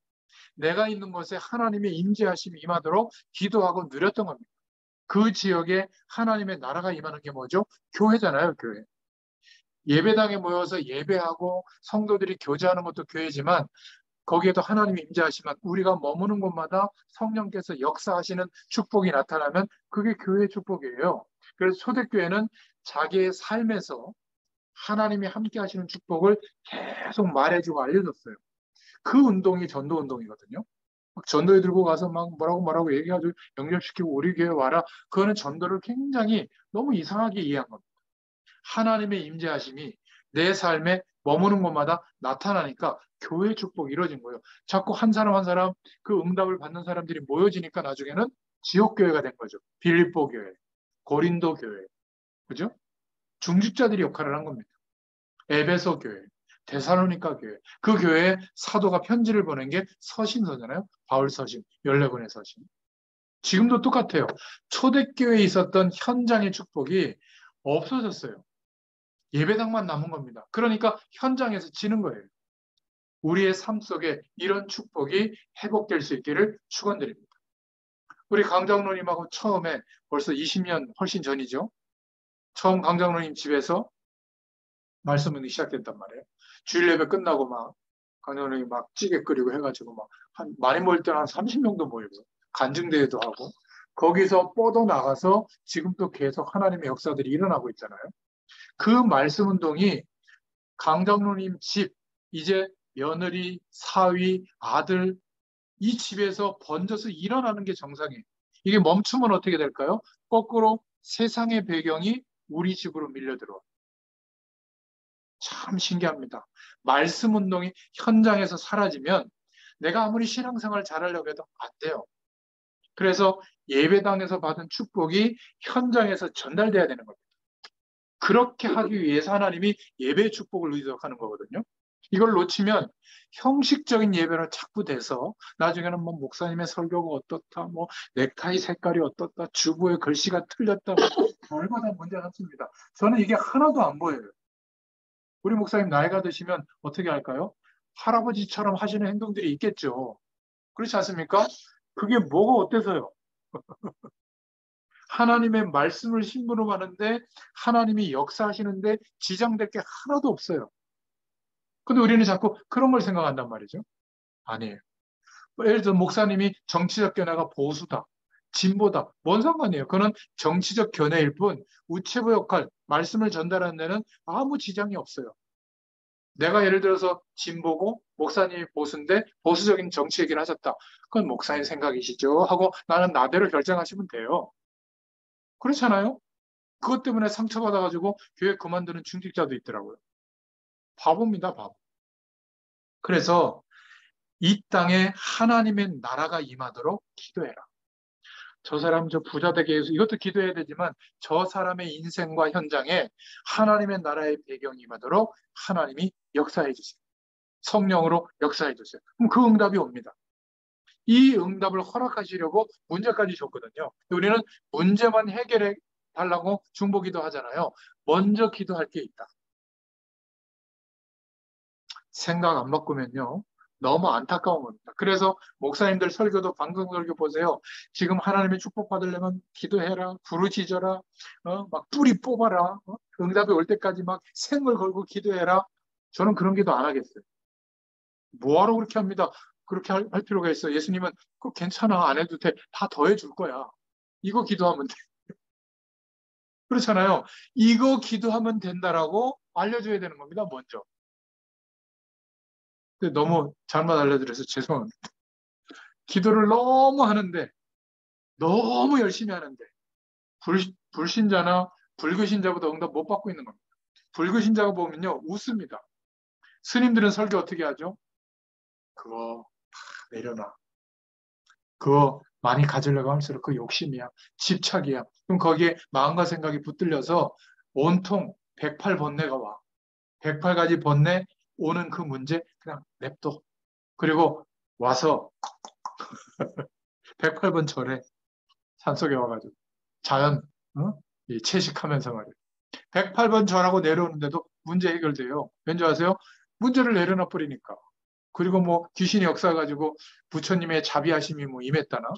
내가 있는 곳에 하나님의 임재하심이 임하도록 기도하고 누렸던 겁니다. 그 지역에 하나님의 나라가 임하는 게 뭐죠? 교회잖아요, 교회. 예배당에 모여서 예배하고 성도들이 교제하는 것도 교회지만 거기에도 하나님이 임재하시면 우리가 머무는 곳마다 성령께서 역사하시는 축복이 나타나면 그게 교회의 축복이에요. 그래서 초대교회는 자기의 삶에서 하나님이 함께 하시는 축복을 계속 말해주고 알려줬어요. 그 운동이 전도 운동이거든요. 막 전도에 들고 가서 막 뭐라고 얘기하고 연결시키고 우리 교회 와라. 그거는 전도를 굉장히 너무 이상하게 이해한 겁니다. 하나님의 임재하심이 내 삶에 머무는 곳마다 나타나니까 교회 축복이 이루어진 거예요. 자꾸 한 사람 한 사람 그 응답을 받는 사람들이 모여지니까 나중에는 지역교회가 된 거죠. 빌립보 교회, 고린도 교회, 그죠? 중직자들이 역할을 한 겁니다. 에베소 교회, 데살로니가 교회. 그 교회에 사도가 편지를 보낸 게 서신서잖아요. 바울 서신, 14권의 서신. 지금도 똑같아요. 초대교회에 있었던 현장의 축복이 없어졌어요. 예배당만 남은 겁니다. 그러니까 현장에서 지는 거예요. 우리의 삶 속에 이런 축복이 회복될 수 있기를 축원드립니다. 우리 강장로님하고 처음에 벌써 20년 훨씬 전이죠. 처음 강장로님 집에서 말씀을 시작했단 말이에요. 주일 예배 끝나고 막 강장로님이 막 찌개 끓이고 해가지고 막 한 많이 모일 때는 한 30명도 모이고 간증대회도 하고 거기서 뻗어 나가서 지금 또 계속 하나님의 역사들이 일어나고 있잖아요. 그 말씀 운동이 강장로님 집, 이제 며느리, 사위, 아들, 이 집에서 번져서 일어나는 게 정상이에요. 이게 멈추면 어떻게 될까요? 거꾸로 세상의 배경이 우리 집으로 밀려들어요. 참 신기합니다. 말씀 운동이 현장에서 사라지면 내가 아무리 신앙생활 잘하려고 해도 안 돼요. 그래서 예배당에서 받은 축복이 현장에서 전달돼야 되는 겁니다. 그렇게 하기 위해서 하나님이 예배의 축복을 의도하는 거거든요. 이걸 놓치면 형식적인 예배로 자꾸 돼서 나중에는 뭐 목사님의 설교가 어떻다, 뭐 넥타이 색깔이 어떻다, 주보의 글씨가 틀렸다, 별거 다 문제 많습니다. 저는 이게 하나도 안 보여요. 우리 목사님 나이가 드시면 어떻게 할까요? 할아버지처럼 하시는 행동들이 있겠죠. 그렇지 않습니까? 그게 뭐가 어때서요? 하나님의 말씀을 심부름하는데 하나님이 역사하시는데 지장될 게 하나도 없어요. 근데 우리는 자꾸 그런 걸 생각한단 말이죠. 아니에요. 예를 들어 목사님이 정치적 견해가 보수다, 진보다, 뭔 상관이에요? 그는 정치적 견해일 뿐 우체부 역할, 말씀을 전달하는 데는 아무 지장이 없어요. 내가 예를 들어서 진보고 목사님이 보수인데 보수적인 정치 얘기를 하셨다. 그건 목사님 생각이시죠? 하고 나는 나대로 결정하시면 돼요. 그렇잖아요? 그것 때문에 상처받아가지고 교회 그만두는 중직자도 있더라고요. 바보입니다, 바보. 그래서 이 땅에 하나님의 나라가 임하도록 기도해라. 저 사람 저 부자 되게 해서 이것도 기도해야 되지만 저 사람의 인생과 현장에 하나님의 나라의 배경이 임하도록 하나님이 역사해 주세요. 성령으로 역사해 주세요. 그럼 그 응답이 옵니다. 이 응답을 허락하시려고 문제까지 줬거든요. 우리는 문제만 해결해 달라고 중보기도 하잖아요. 먼저 기도할 게 있다. 생각 안 바꾸면요. 너무 안타까운 겁니다. 그래서 목사님들 설교도 방송 설교 보세요. 지금 하나님의 축복 받으려면 기도해라, 부르짖어라, 막 뿌리 뽑아라, 응답이 올 때까지 막 생을 걸고 기도해라. 저는 그런 기도 안 하겠어요. 뭐하러 그렇게 합니다. 그렇게 할 필요가 있어. 예수님은 그거 괜찮아, 안 해도 돼. 다 더해 줄 거야. 이거 기도하면 돼. 그렇잖아요. 이거 기도하면 된다라고 알려줘야 되는 겁니다. 먼저. 근데 너무 잘못 알려드려서 죄송합니다. 기도를 너무 하는데, 너무 열심히 하는데, 불신자나 불교신자보다 응답 못 받고 있는 겁니다. 불교신자가 보면요, 웃습니다. 스님들은 설교 어떻게 하죠? 그거 내려놔. 그거 많이 가지려고 할수록 그 욕심이야. 집착이야. 그럼 거기에 마음과 생각이 붙들려서 온통 108번뇌가 와. 108가지 번뇌 오는 그 문제 그냥 냅둬. 그리고 와서 108번 절에 산속에 와가지고 자연 이 채식하면서 말이에요. 108번 절하고 내려오는데도 문제 해결돼요. 왠지 아세요? 문제를 내려놔 버리니까. 그리고 뭐 귀신이 역사가지고 부처님의 자비하심이 뭐 임했다나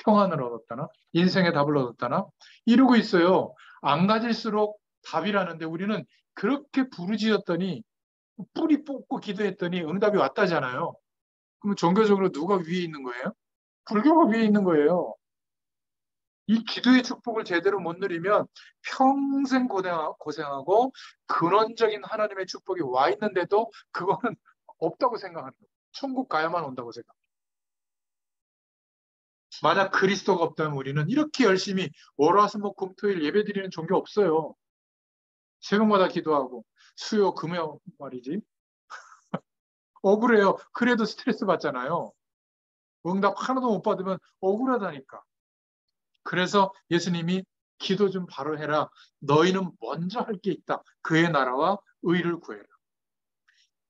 평안을 얻었다나 인생의 답을 얻었다나 이러고 있어요. 안 가질수록 답이라는데 우리는 그렇게 부르짖었더니 뿌리 뽑고 기도했더니 응답이 왔다잖아요. 그럼 종교적으로 누가 위에 있는 거예요? 불교가 위에 있는 거예요. 이 기도의 축복을 제대로 못 누리면 평생 고생하고 근원적인 하나님의 축복이 와 있는데도 그거는 없다고 생각하는 거예요. 천국 가야만 온다고 생각합니다. 만약 그리스도가 없다면 우리는 이렇게 열심히 월화수목 금토일 예배드리는 종교 없어요. 새벽마다 기도하고 수요 금요 말이지. 억울해요. 그래도 스트레스 받잖아요. 응답 하나도 못 받으면 억울하다니까. 그래서 예수님이 기도 좀 바로 해라. 너희는 먼저 할 게 있다. 그의 나라와 의를 구해라.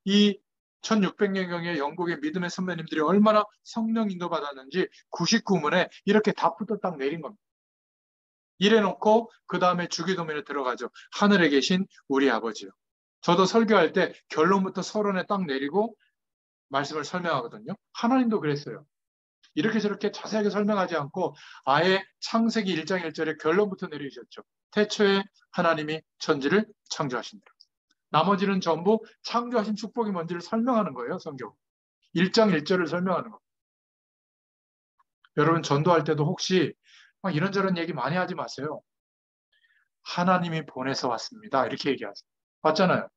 이 1600년경의 영국의 믿음의 선배님들이 얼마나 성령 인도 받았는지 99문에 이렇게 답부터 딱 내린 겁니다. 이래놓고 그 다음에 주기도문에 들어가죠. 하늘에 계신 우리 아버지요. 저도 설교할 때 결론부터 서론에 딱 내리고 말씀을 설명하거든요. 하나님도 그랬어요. 이렇게 저렇게 자세하게 설명하지 않고 아예 창세기 1장 1절에 결론부터 내리셨죠. 태초에 하나님이 천지를 창조하신다. 나머지는 전부 창조하신 축복이 뭔지를 설명하는 거예요. 성경. 1장 1절을 설명하는 거. 여러분 전도할 때도 혹시 막 이런저런 얘기 많이 하지 마세요. 하나님이 보내서 왔습니다. 이렇게 얘기하세요. 맞잖아요.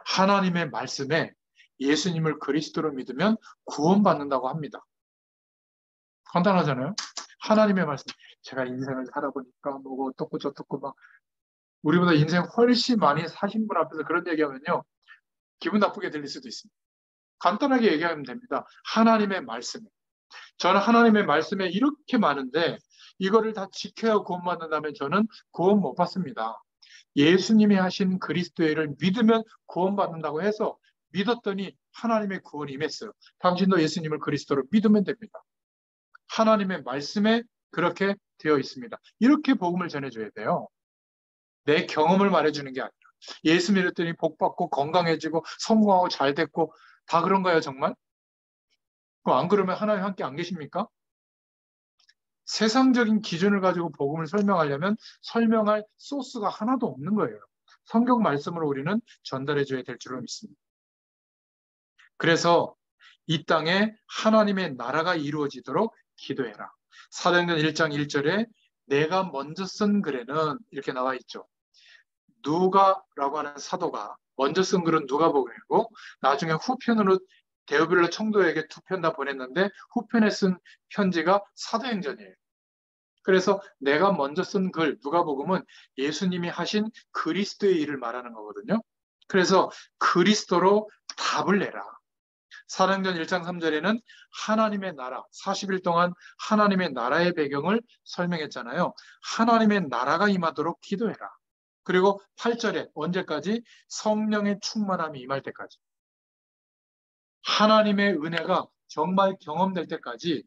하나님의 말씀에 예수님을 그리스도로 믿으면 구원받는다고 합니다. 간단하잖아요. 하나님의 말씀. 제가 인생을 살아보니까 뭐고 어떻고 저떻고 막 우리보다 인생 훨씬 많이 사신 분 앞에서 그런 얘기하면요. 기분 나쁘게 들릴 수도 있습니다. 간단하게 얘기하면 됩니다. 하나님의 말씀에. 저는 하나님의 말씀에 이렇게 많은데 이거를 다 지켜야 구원받는다면 저는 구원 못 받습니다. 예수님이 하신 그리스도의 일을 믿으면 구원받는다고 해서 믿었더니 하나님의 구원이 임했어요. 당신도 예수님을 그리스도로 믿으면 됩니다. 하나님의 말씀에 그렇게 되어 있습니다. 이렇게 복음을 전해줘야 돼요. 내 경험을 말해주는 게 아니라 예수 믿었더니 복받고 건강해지고 성공하고 잘 됐고 다 그런가요 정말? 안 그러면 하나님 함께 안 계십니까? 세상적인 기준을 가지고 복음을 설명하려면 설명할 소스가 하나도 없는 거예요. 성경 말씀으로 우리는 전달해줘야 될 줄로 믿습니다. 그래서 이 땅에 하나님의 나라가 이루어지도록 기도해라. 사도행전 1장 1절에 내가 먼저 쓴 글에는 이렇게 나와 있죠. 누가라고 하는 사도가 먼저 쓴 글은 누가복음이고 나중에 후편으로 데오빌로 청도에게 2편 다 보냈는데 후편에 쓴 편지가 사도행전이에요. 그래서 내가 먼저 쓴 글 누가복음은 예수님이 하신 그리스도의 일을 말하는 거거든요. 그래서 그리스도로 답을 내라. 사도행전 1장 3절에는 하나님의 나라, 40일 동안 하나님의 나라의 배경을 설명했잖아요. 하나님의 나라가 임하도록 기도해라. 그리고 8절에 언제까지? 성령의 충만함이 임할 때까지. 하나님의 은혜가 정말 경험될 때까지.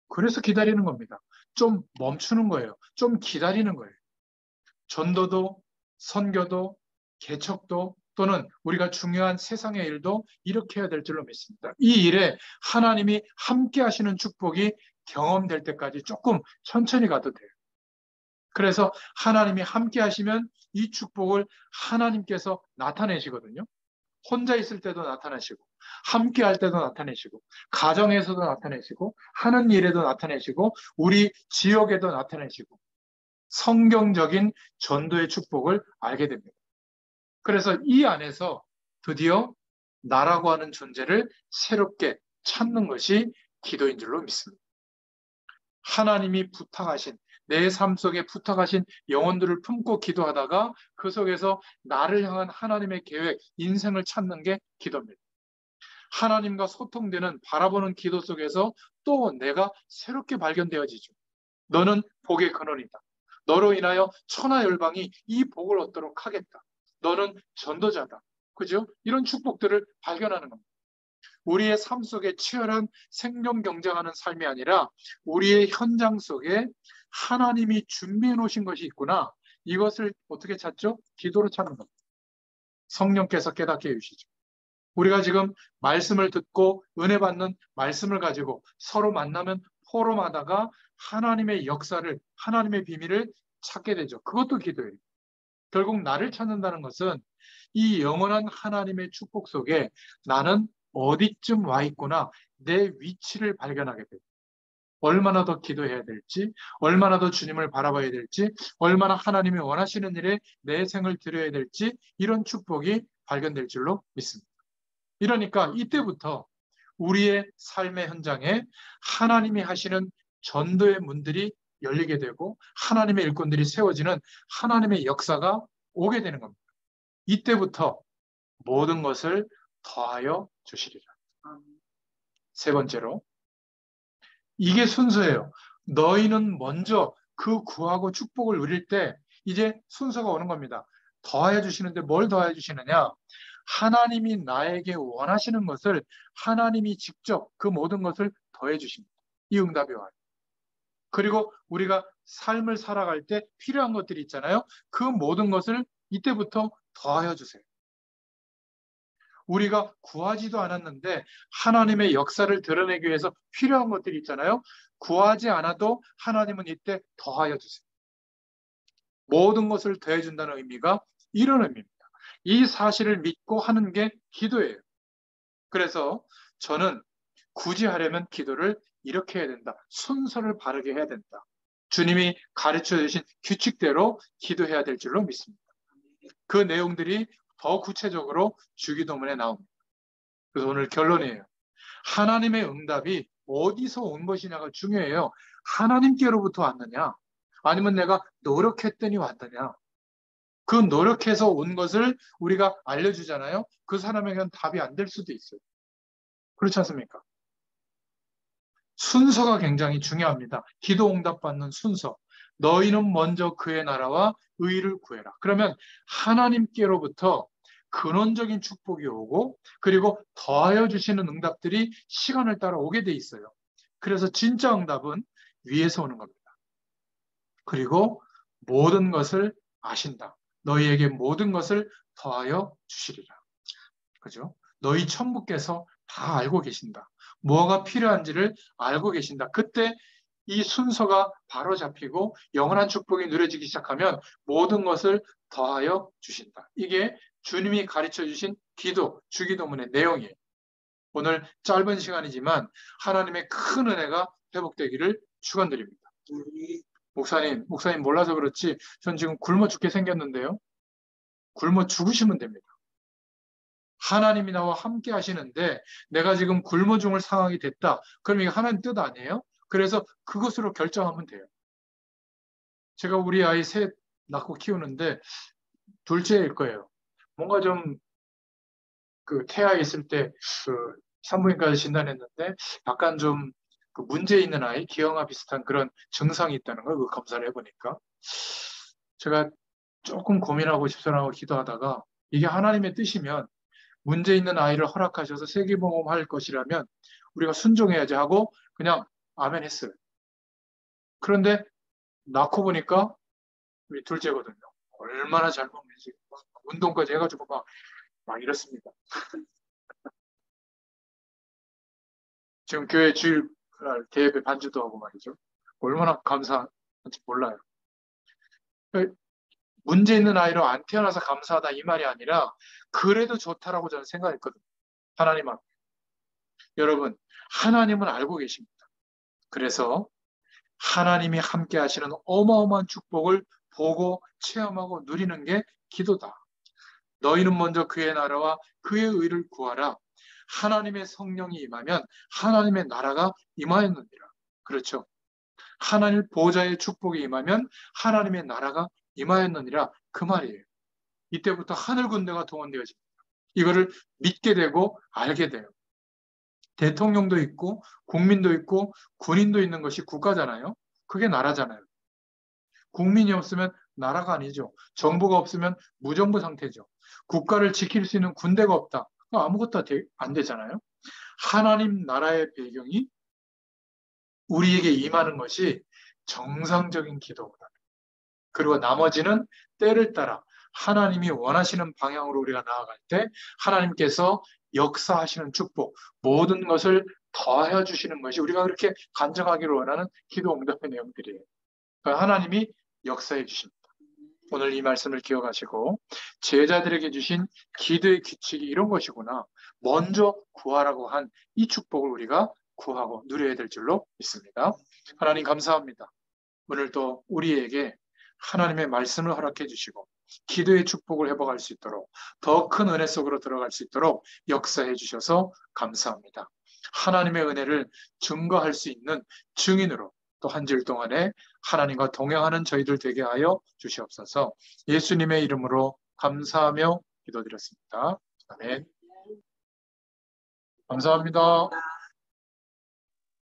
그래서 기다리는 겁니다. 좀 멈추는 거예요. 좀 기다리는 거예요. 전도도, 선교도, 개척도, 또는 우리가 중요한 세상의 일도 이렇게 해야 될 줄로 믿습니다. 이 일에 하나님이 함께 하시는 축복이 경험될 때까지 조금 천천히 가도 돼요. 그래서 하나님이 함께 하시면 이 축복을 하나님께서 나타내시거든요. 혼자 있을 때도 나타내시고, 함께 할 때도 나타내시고, 가정에서도 나타내시고, 하는 일에도 나타내시고, 우리 지역에도 나타내시고, 성경적인 전도의 축복을 알게 됩니다. 그래서 이 안에서 드디어 나라고 하는 존재를 새롭게 찾는 것이 기도인 줄로 믿습니다. 하나님이 부탁하신, 내 삶 속에 부탁하신 영혼들을 품고 기도하다가 그 속에서 나를 향한 하나님의 계획, 인생을 찾는 게 기도입니다. 하나님과 소통되는, 바라보는 기도 속에서 또 내가 새롭게 발견되어지죠. 너는 복의 근원이다. 너로 인하여 천하 열방이 이 복을 얻도록 하겠다. 너는 전도자다. 그죠? 이런 축복들을 발견하는 겁니다. 우리의 삶 속에 치열한 생존 경쟁하는 삶이 아니라 우리의 현장 속에 하나님이 준비해 놓으신 것이 있구나. 이것을 어떻게 찾죠? 기도로 찾는 겁니다. 성령께서 깨닫게 해주시죠. 우리가 지금 말씀을 듣고 은혜 받는 말씀을 가지고 서로 만나면 포럼하다가 하나님의 역사를, 하나님의 비밀을 찾게 되죠. 그것도 기도예요. 결국 나를 찾는다는 것은 이 영원한 하나님의 축복 속에 나는 어디쯤 와 있구나, 내 위치를 발견하게 돼요. 얼마나 더 기도해야 될지, 얼마나 더 주님을 바라봐야 될지, 얼마나 하나님이 원하시는 일에 내 생을 드려야 될지, 이런 축복이 발견될 줄로 믿습니다. 이러니까 이때부터 우리의 삶의 현장에 하나님이 하시는 전도의 문들이 열리게 되고 하나님의 일꾼들이 세워지는 하나님의 역사가 오게 되는 겁니다. 이때부터 모든 것을 더하여 주시리라. 세 번째로, 이게 순서예요. 너희는 먼저 그 구하고 축복을 누릴 때 이제 순서가 오는 겁니다. 더하여 주시는데 뭘 더하여 주시느냐? 하나님이 나에게 원하시는 것을 하나님이 직접 그 모든 것을 더해 주십니다. 이 응답이 와요. 그리고 우리가 삶을 살아갈 때 필요한 것들이 있잖아요. 그 모든 것을 이때부터 더하여 주세요. 우리가 구하지도 않았는데 하나님의 역사를 드러내기 위해서 필요한 것들이 있잖아요. 구하지 않아도 하나님은 이때 더하여 주세요. 모든 것을 더해준다는 의미가 이런 의미입니다. 이 사실을 믿고 하는 게 기도예요. 그래서 저는 굳이 하려면 기도를 이렇게 해야 된다. 순서를 바르게 해야 된다. 주님이 가르쳐 주신 규칙대로 기도해야 될 줄로 믿습니다. 그 내용들이 더 구체적으로 주기도문에 나옵니다. 그래서 오늘 결론이에요. 하나님의 응답이 어디서 온 것이냐가 중요해요. 하나님께로부터 왔느냐, 아니면 내가 노력했더니 왔느냐. 그 노력해서 온 것을 우리가 알려주잖아요. 그 사람에게는 답이 안 될 수도 있어요. 그렇지 않습니까? 순서가 굉장히 중요합니다. 기도 응답받는 순서. 너희는 먼저 그의 나라와 의를 구해라. 그러면 하나님께로부터 근원적인 축복이 오고 그리고 더하여 주시는 응답들이 시간을 따라 오게 돼 있어요. 그래서 진짜 응답은 위에서 오는 겁니다. 그리고 모든 것을 아신다. 너희에게 모든 것을 더하여 주시리라. 그죠? 너희 천부께서 다 알고 계신다. 뭐가 필요한지를 알고 계신다. 그때 이 순서가 바로 잡히고 영원한 축복이 누려지기 시작하면 모든 것을 더하여 주신다. 이게 주님이 가르쳐 주신 기도, 주기도문의 내용이에요. 오늘 짧은 시간이지만 하나님의 큰 은혜가 회복되기를 축원드립니다. 목사님 몰라서 그렇지 전 지금 굶어 죽게 생겼는데요. 굶어 죽으시면 됩니다. 하나님이 나와 함께 하시는데 내가 지금 굶어 죽을 상황이 됐다. 그럼 이게 하나님 뜻 아니에요? 그래서 그것으로 결정하면 돼요. 제가 우리 아이 셋 낳고 키우는데 둘째일 거예요. 뭔가 좀 그 태아 있을 때 그 산부인과에서 진단했는데 약간 좀 그 문제 있는 아이, 기형아 비슷한 그런 증상이 있다는 걸 그 검사를 해보니까 제가 조금 고민하고 집사람하고 기도하다가 이게 하나님의 뜻이면 문제 있는 아이를 허락하셔서 세계복음할 것이라면 우리가 순종해야지 하고 그냥 아멘 했어요. 그런데 낳고 보니까 우리 둘째거든요. 얼마나 잘 먹는지 운동까지 해가지고 막 이렇습니다. 지금 교회 주일 대예배 반주도 하고 말이죠. 얼마나 감사한지 몰라요. 문제 있는 아이로 안 태어나서 감사하다 이 말이 아니라 그래도 좋다라고 저는 생각했거든요. 하나님 앞에. 여러분, 하나님은 알고 계십니다. 그래서 하나님이 함께 하시는 어마어마한 축복을 보고 체험하고 누리는 게 기도다. 너희는 먼저 그의 나라와 그의 의를 구하라. 하나님의 성령이 임하면 하나님의 나라가 임하였느니라. 그렇죠. 하나님 보좌의 축복이 임하면 하나님의 나라가 임하였느니라. 그 말이에요. 이때부터 하늘 군대가 동원되어집니다. 이거를 믿게 되고 알게 돼요. 대통령도 있고 국민도 있고 군인도 있는 것이 국가잖아요. 그게 나라잖아요. 국민이 없으면 나라가 아니죠. 정부가 없으면 무정부 상태죠. 국가를 지킬 수 있는 군대가 없다. 아무것도 안 되잖아요. 하나님 나라의 배경이 우리에게 임하는 것이 정상적인 기도보다. 그리고 나머지는 때를 따라 하나님이 원하시는 방향으로 우리가 나아갈 때 하나님께서 역사하시는 축복, 모든 것을 더해 주시는 것이 우리가 그렇게 간증하기를 원하는 기도 응답의 내용들이에요. 그러니까 하나님이 역사해 주십니다. 오늘 이 말씀을 기억하시고 제자들에게 주신 기도의 규칙이 이런 것이구나. 먼저 구하라고 한 이 축복을 우리가 구하고 누려야 될 줄로 믿습니다. 하나님 감사합니다. 오늘 또 우리에게 하나님의 말씀을 허락해 주시고 기도의 축복을 회복할 수 있도록 더 큰 은혜 속으로 들어갈 수 있도록 역사해 주셔서 감사합니다. 하나님의 은혜를 증거할 수 있는 증인으로 또 한 주일 동안에 하나님과 동행하는 저희들 되게 하여 주시옵소서. 예수님의 이름으로 감사하며 기도드렸습니다. 아멘. 감사합니다.